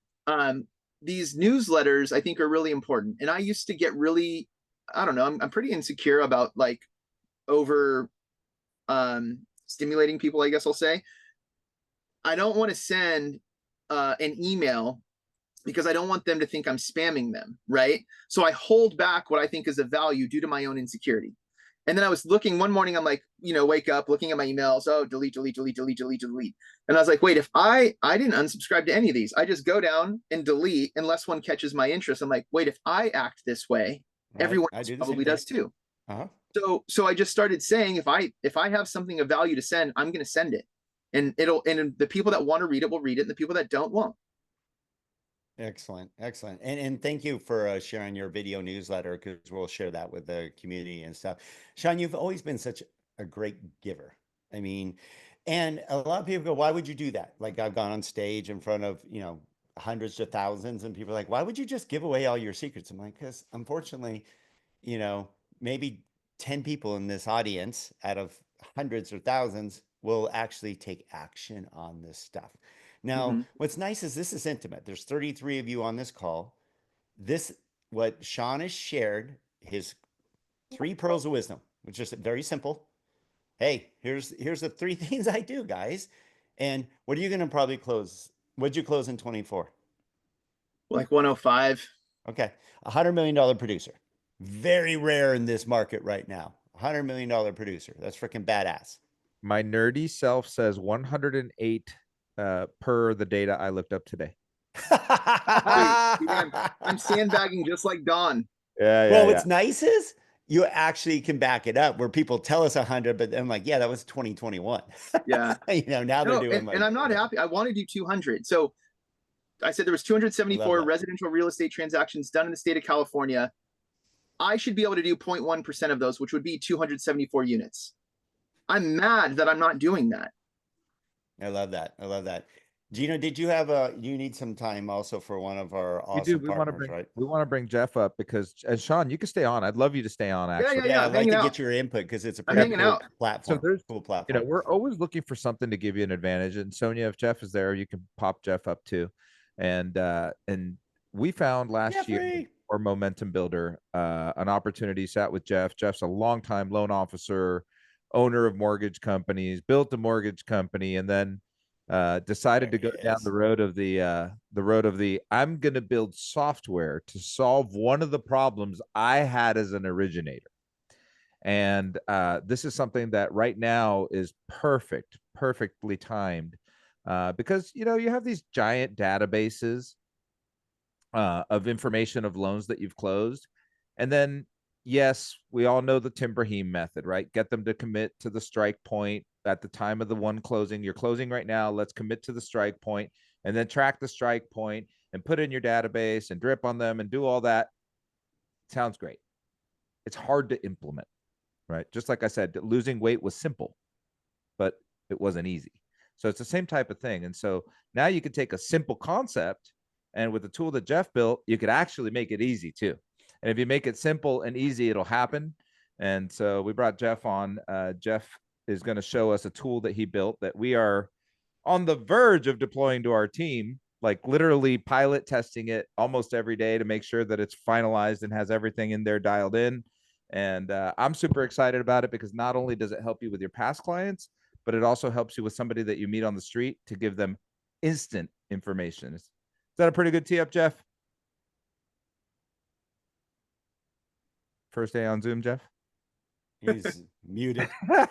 These newsletters I think are really important. And I used to get really, I don't know, I'm pretty insecure about like over stimulating people, I guess I'll say. I don't want to send an email because I don't want them to think I'm spamming them, right? So I hold back what I think is of value due to my own insecurity. And then I was looking one morning, I'm like, you know, wake up, looking at my emails, oh, delete, delete, delete, delete, delete, delete. And I was like, wait, if I didn't unsubscribe to any of these, I just go down and delete unless one catches my interest. I'm like, wait, if I act this way, Right. everyone I else do the probably same does thing. too. Uh-huh. So I just started saying, if I have something of value to send, I'm going to send it. And the people that want to read it will read it, and the people that don't won't. Excellent, excellent, and thank you for sharing your video newsletter because we'll share that with the community and stuff. Sean, you've always been such a great giver. I mean, and a lot of people go, "Why would you do that?" Like I've gone on stage in front of hundreds of thousands, and people are like, "Why would you just give away all your secrets?" I'm like, "Because unfortunately, you know, maybe 10 people in this audience out of hundreds or thousands will actually take action on this stuff." Now, what's nice is this is intimate. There's 33 of you on this call. What Sean has shared, his 3 pearls of wisdom, which is very simple. Hey, here's the 3 things I do, guys. And what are you going to probably close? What'd you close in 24? Like 105. Okay. $100 million producer. Very rare in this market right now. $100 million producer. That's freaking badass. My nerdy self says 108 per the data I looked up today. I'm sandbagging just like Don. Well, what's nice is you actually can back it up where people tell us 100, but I'm like, yeah, that was 2021. Yeah. Now they're doing and I'm not happy. I want to do 200. So I said there was 274 residential real estate transactions done in the state of California. I should be able to do 0.1% of those, which would be 274 units. I'm mad that I'm not doing that. I love that. I love that. Gino, did you need some time also for one of our awesome partners, right? We want to bring Jeff up because, and Sean, you can stay on. I'd love you to stay on, actually. Yeah, I'd like to get your input because it's a pretty cool platform. So there's, cool platform. we're always looking for something to give you an advantage. And Sonia, if Jeff is there, you can pop Jeff up too. And we found last year for Momentum Builder an opportunity, sat with Jeff. Jeff's a longtime loan officer, owner of mortgage companies, built a mortgage company, and then decided to go down the road of the I'm going to build software to solve one of the problems I had as an originator. And this is something that right now is perfectly timed because, you have these giant databases of information of loans that you've closed. And then, yes, we all know the Tim Brahim method, right? Get them to commit to the strike point at the time of the one closing. You're closing right now. Let's commit to the strike point and then track the strike point and put it in your database and drip on them and do all that. Sounds great. It's hard to implement, right? Just like I said, losing weight was simple, but it wasn't easy. So it's the same type of thing. And so now you could take a simple concept, and with the tool that Jeff built, you could actually make it easy too. And if you make it simple and easy, it'll happen. And so we brought Jeff on. Jeff is going to show us a tool that he built that we are on the verge of deploying to our team, like literally pilot testing it almost every day to make sure that it's finalized and has everything in there dialed in. And I'm super excited about it because not only does it help you with your past clients, but it also helps you with somebody that you meet on the street to give them instant information. Is that a pretty good tee up, Jeff? First day on Zoom, Jeff? He's muted. I'm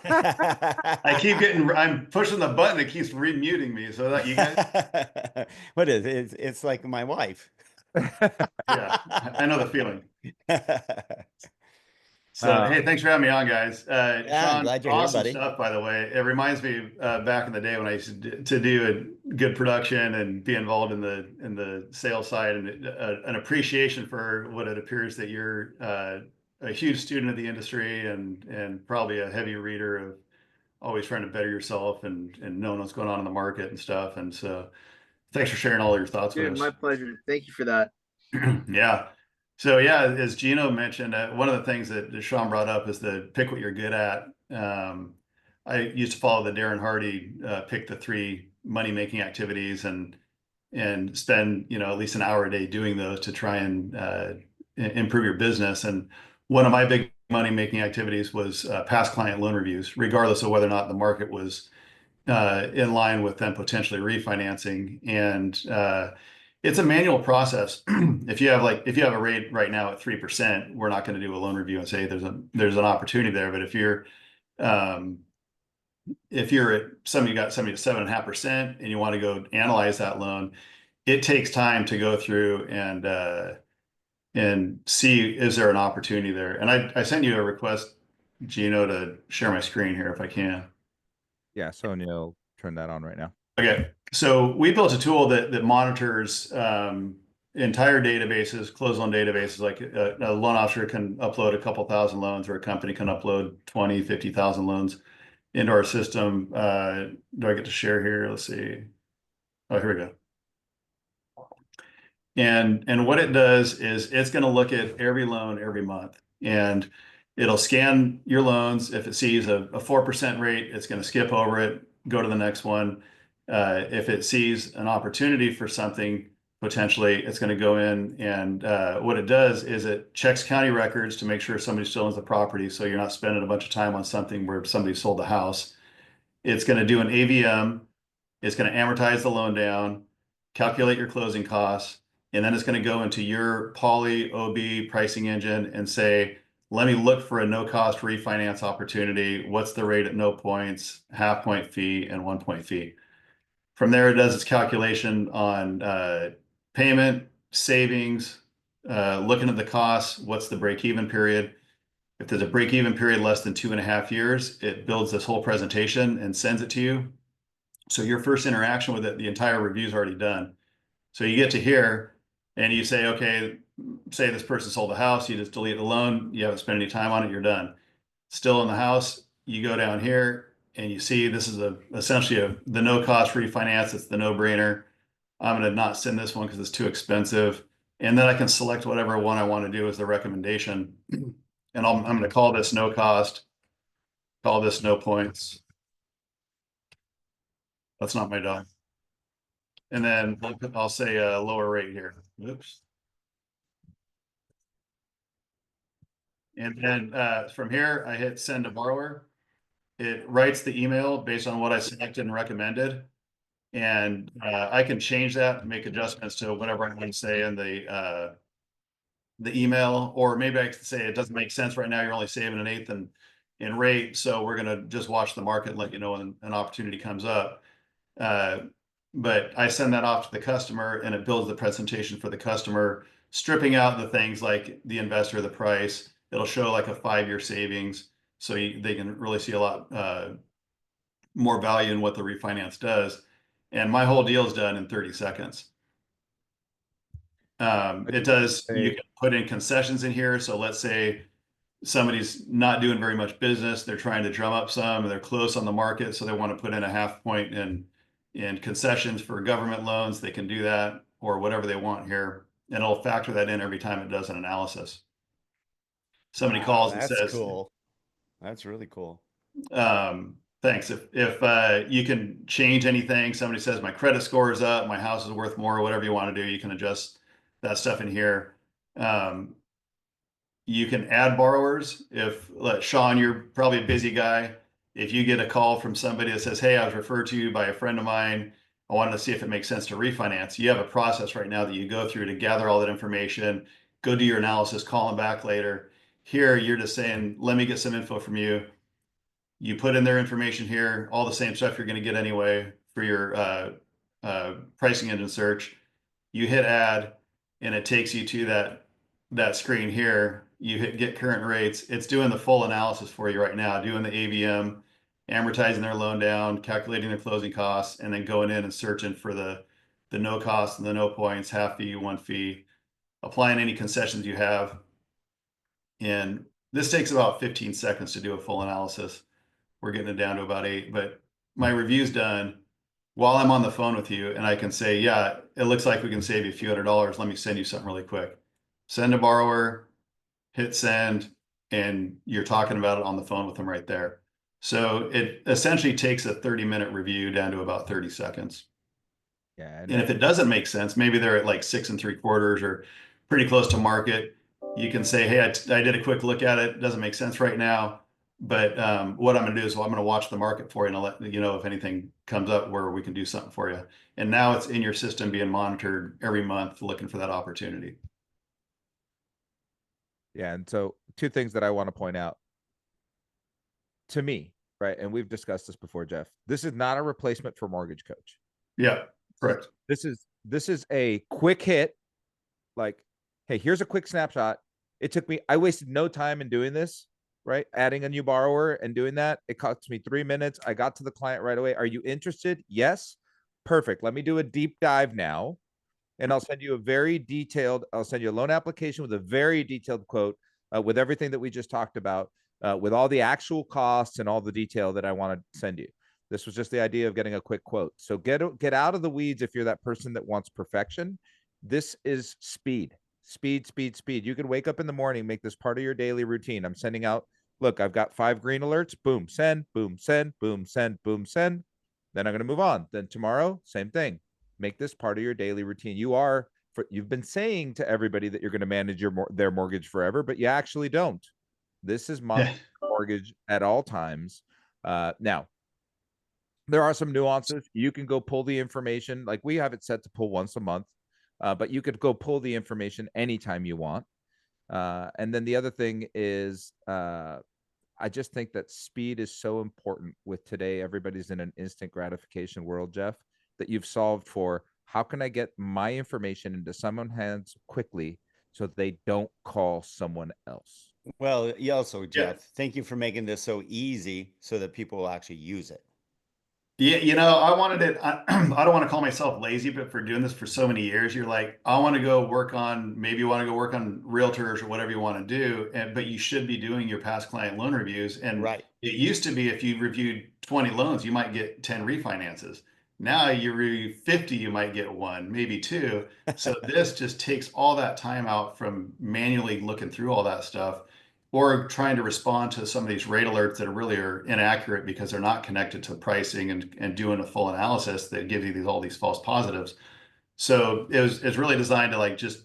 pushing the button that keeps remuting me so that you guys. What is it? It's like my wife. Yeah, I know the feeling. So, hey, thanks for having me on, guys. Sean, glad you're awesome here, buddy. stuff, by the way. It reminds me back in the day when I used to do a good production and be involved in the sales side, and an appreciation for what it appears that you're a huge student of the industry and probably a heavy reader of always trying to better yourself and knowing what's going on in the market and stuff. And so thanks for sharing all your thoughts with Dude, us. my pleasure. Thank you for that. Yeah. So yeah, as Gino mentioned, one of the things that Sean brought up is the pick what you're good at. I used to follow the Darren Hardy pick the 3 money making activities and spend at least an hour a day doing those to try and improve your business. And one of my big money making activities was past client loan reviews, regardless of whether or not the market was in line with them potentially refinancing. And it's a manual process. If you have a rate right now at 3%, we're not going to do a loan review and say there's an opportunity there. But if you're at somebody got somebody to 7.5% and you want to go analyze that loan, it takes time to go through and see, is there an opportunity there? And I sent you a request, Gino, to share my screen here if I can. Yeah, Sonia will turn that on right now. Okay, so we built a tool that monitors entire databases, closed loan databases. Like a loan officer can upload a couple thousand loans, or a company can upload 20, 50,000 loans into our system. Do I get to share here? Let's see. Oh, here we go. And what it does is it's going to look at every loan every month, and it'll scan your loans. If it sees a 4% rate, it's going to skip over it, go to the next one. If it sees an opportunity for something, potentially, it's going to go in, and what it does is it checks county records to make sure somebody still owns the property, so you're not spending a bunch of time on something where somebody sold the house. It's going to do an AVM. It's going to amortize the loan down, calculate your closing costs, and then it's going to go into your Poly OB pricing engine and say, let me look for a no-cost refinance opportunity. What's the rate at no points, half-point fee, and 1-point fee? From there, it does its calculation on payment, savings, looking at the costs, what's the break-even period. If there's a break-even period less than 2.5 years, it builds this whole presentation and sends it to you. So your first interaction with it, the entire review is already done. So you get to here and you say, okay, say this person sold the house, you just delete the loan, you haven't spent any time on it, you're done. Still in the house, you go down here and you see this is essentially the no cost refinance. It's the no-brainer. I'm going to not send this one because it's too expensive. And then I can select whatever one I want to do as the recommendation. And I'm going to call this no cost, call this no points. That's not my dog. And then I'll say a lower rate here. Oops. And then from here, I hit send to borrower. It writes the email based on what I selected and recommended. And I can change that and make adjustments to whatever I want to say in the email. Or maybe I can say it doesn't make sense right now. You're only saving 1/8 in rate. So we're going to just watch the market and let you know when an opportunity comes up. But I send that off to the customer and it builds the presentation for the customer, stripping out the things like the investor, the price. It'll show like a 5-year savings. So they can really see a lot more value in what the refinance does. And my whole deal is done in 30 seconds. It does, you can put in concessions in here. So let's say somebody's not doing very much business. They're trying to drum up some, and they're close on the market. So they want to put in a 0.5 point in concessions for government loans. They can do that, or whatever they want here. And it'll factor that in every time it does an analysis. Somebody calls and That's says, cool. That's really cool. thanks. If you can change anything, somebody says my credit score is up, my house is worth more, whatever you want to do, you can adjust that stuff in here. You can add borrowers. Sean, you're probably a busy guy. If you get a call from somebody that says, hey, I was referred to you by a friend of mine, I wanted to see if it makes sense to refinance. You have a process right now that you go through to gather all that information, go do your analysis, call them back later. Here, you're just saying, let me get some info from you. You put in their information here, all the same stuff you're going to get anyway for your pricing engine search. You hit add, and it takes you to that screen here. You hit get current rates. It's doing the full analysis for you right now, doing the AVM, amortizing their loan down, calculating their closing costs, and then going in and searching for the no cost and the no points, half fee, 1 fee, applying any concessions you have. And this takes about 15 seconds to do a full analysis. We're getting it down to about 8, but my review's done while I'm on the phone with you, and I can say, yeah, it looks like we can save you a few $100s. Let me send you something really quick. Send a borrower, hit send, and you're talking about it on the phone with them right there. So it essentially takes a 30-minute review down to about 30 seconds. Yeah. And if it doesn't make sense, maybe they're at like 6 3/4 or pretty close to market. You can say, hey, I did a quick look at it. It doesn't make sense right now. But what I'm going to do is, well, I'm going to watch the market for you and I'll let you know if anything comes up where we can do something for you. And now it's in your system being monitored every month, looking for that opportunity. Yeah. And so 2 things that I want to point out to me, right? And we've discussed this before, Jeff. This is not a replacement for Mortgage Coach. Yeah, correct. This is a quick hit. Like, hey, here's a quick snapshot. I wasted no time in doing this, right? Adding a new borrower and doing that. It cost me 3 minutes. I got to the client right away. Are you interested? Yes. Perfect. Let me do a deep dive now. And I'll send you I'll send you a loan application with a very detailed quote with everything that we just talked about, with all the actual costs and all the detail that I want to send you. This was just the idea of getting a quick quote. So get out of the weeds if you're that person that wants perfection. This is speed. You can wake up in the morning, make this part of your daily routine. I'm sending out, look, I've got 5 green alerts. Boom, send, boom, send, boom, send, boom, send. Then I'm going to move on. Then tomorrow, same thing. Make this part of your daily routine. You've been saying to everybody that you're going to manage their mortgage forever, but you actually don't. This is my mortgage at all times. Now, there are some nuances. You can go pull the information. Like, we have it set to pull once a month, but you could go pull the information anytime you want. And then the other thing is, I just think that speed is so important with today. Everybody's in an instant gratification world, Jeff, that you've solved for. How can I get my information into someone's hands quickly so that they don't call someone else? Well, you also, Jeff, thank you for making this so easy so that people will actually use it. Yeah, you know, I wanted it. I don't want to call myself lazy, but for doing this for so many years, you're like, I want to go work on, maybe you want to go work on realtors or whatever you want to do, but you should be doing your past client loan reviews. And Right. it used to be if you reviewed 20 loans, you might get 10 refinances. Now you review 50, you might get 1, maybe 2. So this just takes all that time out from manually looking through all that stuff, or trying to respond to some of these rate alerts that really are inaccurate because they're not connected to pricing and doing a full analysis that gives you all these false positives. So it's really designed to like just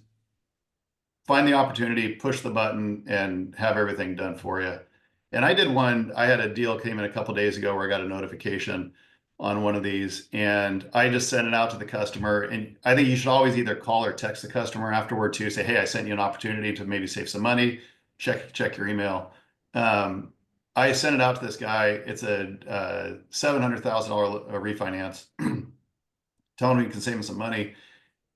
find the opportunity, push the button, and have everything done for you. And I had a deal came in a couple days ago where I got a notification on one of these, and I just sent it out to the customer. And I think you should always either call or text the customer afterward too, say, hey, I sent you an opportunity to maybe save some money. Check your email. I sent it out to this guy. It's a $700,000 refinance. Telling him he can save him some money.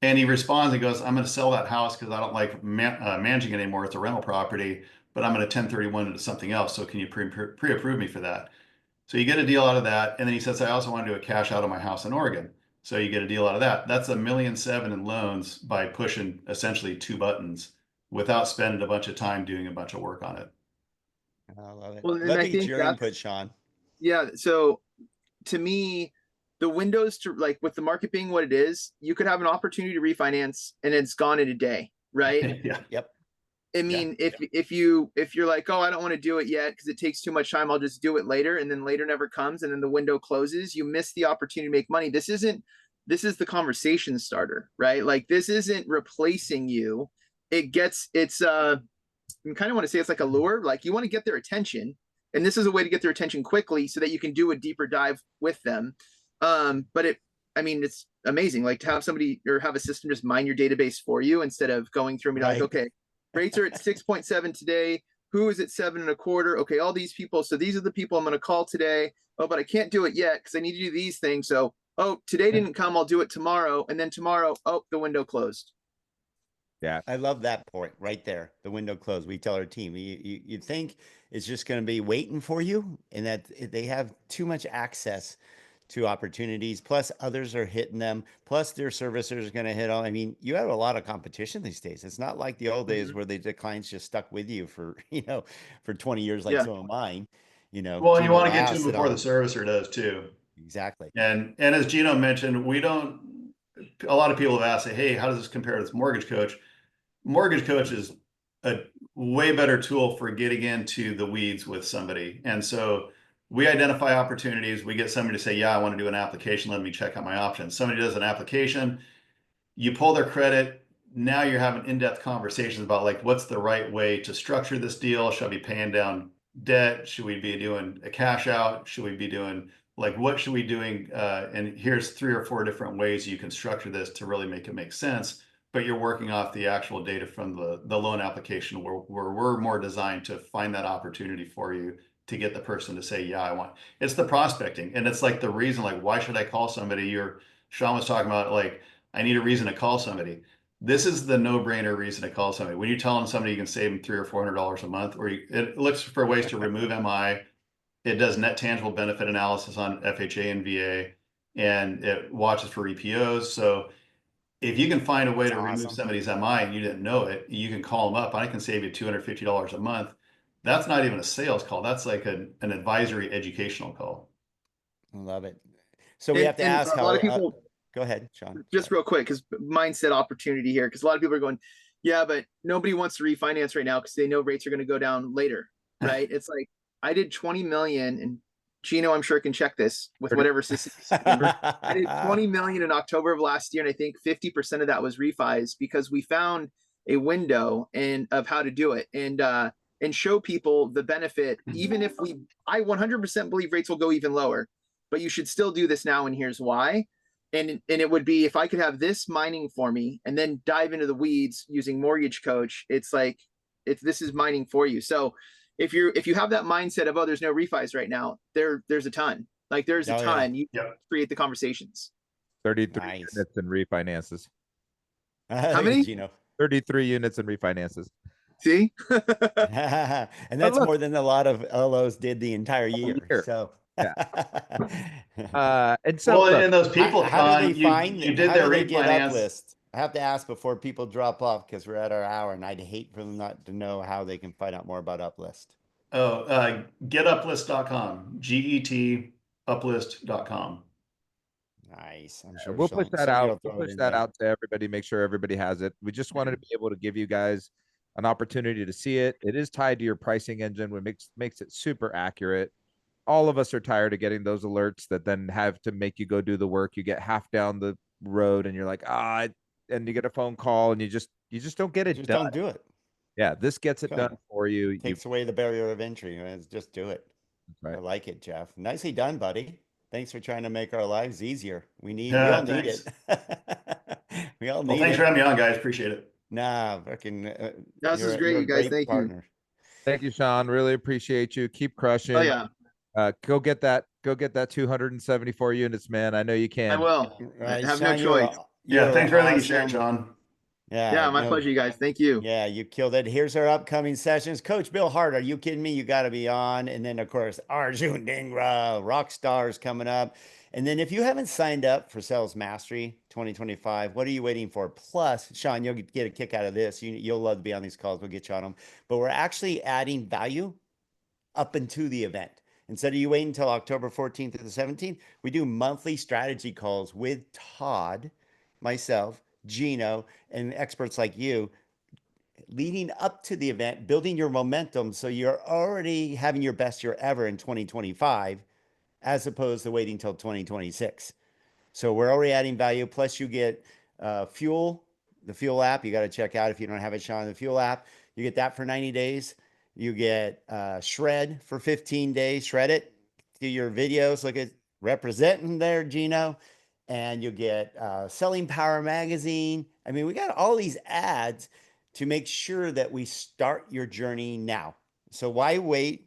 And he responds, he goes, I'm going to sell that house because I don't like managing it anymore. It's a rental property, but I'm going to 1031 into something else. So can you pre-approve me for that? So you get a deal out of that. And then he says, I also want to do a cash out of my house in Oregon. So you get a deal out of that. That's $1.7 million in loans by pushing essentially 2 buttons without spending a bunch of time doing a bunch of work on it. I love it. Well, and Love I to get think your input, Sean. yeah. So to me, the windows to, like, with the market being what it is, you could have an opportunity to refinance and it's gone in a day, right? Yeah. Yep. I mean, if you're like, oh, I don't want to do it yet because it takes too much time, I'll just do it later, and then later never comes, and then the window closes, you miss the opportunity to make money. This is the conversation starter, right? Like, this isn't replacing you. I kind of want to say it's like a lure. Like, you want to get their attention, and this is a way to get their attention quickly so that you can do a deeper dive with them. But it's amazing, like, to have somebody or have a system just mine your database for you instead of going through and be like, okay, rates are at 6.7 today. Who is at 7.25? Okay, all these people. So these are the people I'm going to call today. Oh, but I can't do it yet because I need to do these things. So, oh, today didn't come. I'll do it tomorrow. And then tomorrow, oh, the window closed. Yeah. I love that point right there. The window closed. We tell our team, you think it's just going to be waiting for you, and that they have too much access to opportunities. Plus, others are hitting them. Plus, their servicers are going to hit on. I mean, you have a lot of competition these days. It's not like the old days where the clients just stuck with you for for 20 years, like Yeah. some of mine. Well, and you Gino want to get to them lasts it before the all. servicer does too. Exactly. And as Gino mentioned, we don't. A lot of people have asked, "Hey, how does this compare to this mortgage coach?" Mortgage coach is a way better tool for getting into the weeds with somebody. And so we identify opportunities. We get somebody to say, yeah, I want to do an application. Let me check out my options. Somebody does an application, you pull their credit. Now you're having in-depth conversations about like, what's the right way to structure this deal? Should I be paying down debt? Should we be doing a cash out? Should we be doing like, what should we doing? And here's 3 or 4 different ways you can structure this to really make it make sense. But you're working off the actual data from the loan application where we're more designed to find that opportunity for you to get the person to say, yeah, I want. It's the prospecting. And it's like the reason, like, why should I call somebody? Sean was talking about like, I need a reason to call somebody. This is the no-brainer reason to call somebody. When you're telling somebody you can save them $300 or $400 a month, or it looks for ways to remove MI. It does net tangible benefit analysis on FHA and VA, and it watches for EPOs. So if you can find a way That's to remove awesome. somebody's MI and you didn't know it, you can call them up. I can save you $250 a month. That's not even a sales call. That's like an advisory educational call. I love it. So we have to And ask a lot how. of people, Go ahead, Sean. just Sorry. real quick, because mindset opportunity here, because a lot of people are going, yeah, but nobody wants to refinance right now because they know rates are going to go down later, right? It's like I did 20 million, and Gino, I'm sure can check this with whatever statistics. I did 20 million in October of last year, and I think 50% of that was refis because we found a window and of how to do it and show people the benefit. Even if I 100% believe rates will go even lower, but you should still do this now, and here's why. And it would be if I could have this mining for me and then dive into the weeds using Mortgage Coach. It's like this is mining for you. So if you have that mindset of, oh, there's no refis right now, there's a ton. Like there's a Oh, yeah. ton. You create the conversations. 33 Nice. units and refinances. How many? Gino. 33 units and refinances. See? And that's look- more than a lot of LOs did the entire year. year. So Yeah. And so Well, look, and those people, how do Sean, they find you it? did How their do they get refinance. uplist? I have to ask before people drop off because we're at our hour, and I'd hate for them not to know how they can find out more about uplist. Oh, getuplist.com, GET uplist.com. Nice. I'm sure we'll push that somebody will out. We'll throw it push in that there. out to everybody. Make sure everybody has it. We just wanted to be able to give you guys an opportunity to see it. It is tied to your pricing engine, which makes it super accurate. All of us are tired of getting those alerts that then have to make you go do the work. You get half down the road and you're like, and you get a phone call and you just don't get it Just done. don't do it. Yeah, this gets it Come. done for you. Takes away the barrier of entry. Just do it. Right. I like it, Jeff. Nicely done, buddy. Thanks for trying to make our lives easier. We all need Thanks. it. We all Well, need thanks it. for having me on, guys. Appreciate it. Nah, fucking, This is great, you're a you guys. great Thank you. partner. Thank you, Sean. Really appreciate you. Keep crushing. Oh yeah, Go get that 274 units, man. I know you can. I will. I Right, have Sean, no choice. Yeah, thanks for everything you shared, awesome. Sean. Yeah, my pleasure, you guys. Thank you. Yeah, you killed it. Here's our upcoming sessions. Coach Bill Hart, are you kidding me? You got to be on. And then, of course, Arjun Dhingra, rock stars coming up. And then if you haven't signed up for Sales Mastery 2025, what are you waiting for? Plus, Sean, you'll get a kick out of this. You'll love to be on these calls. We'll get you on them. But we're actually adding value up into the event. Instead of you waiting until October 14th to the 17th, we do monthly strategy calls with Todd, myself, Gino, and experts like you leading up to the event, building your momentum so you're already having your best year ever in 2025, as opposed to waiting till 2026. So we're already adding value. Plus, you get Fuel, the Fuel app. You got to check out if you don't have it, Sean. The Fuel app, you get that for 90 days. You get Shred for 15 days. Shred it, do your videos. Look at representing there, Gino. And you get Selling Power Magazine. I mean, we got all these ads to make sure that we start your journey now. So why wait?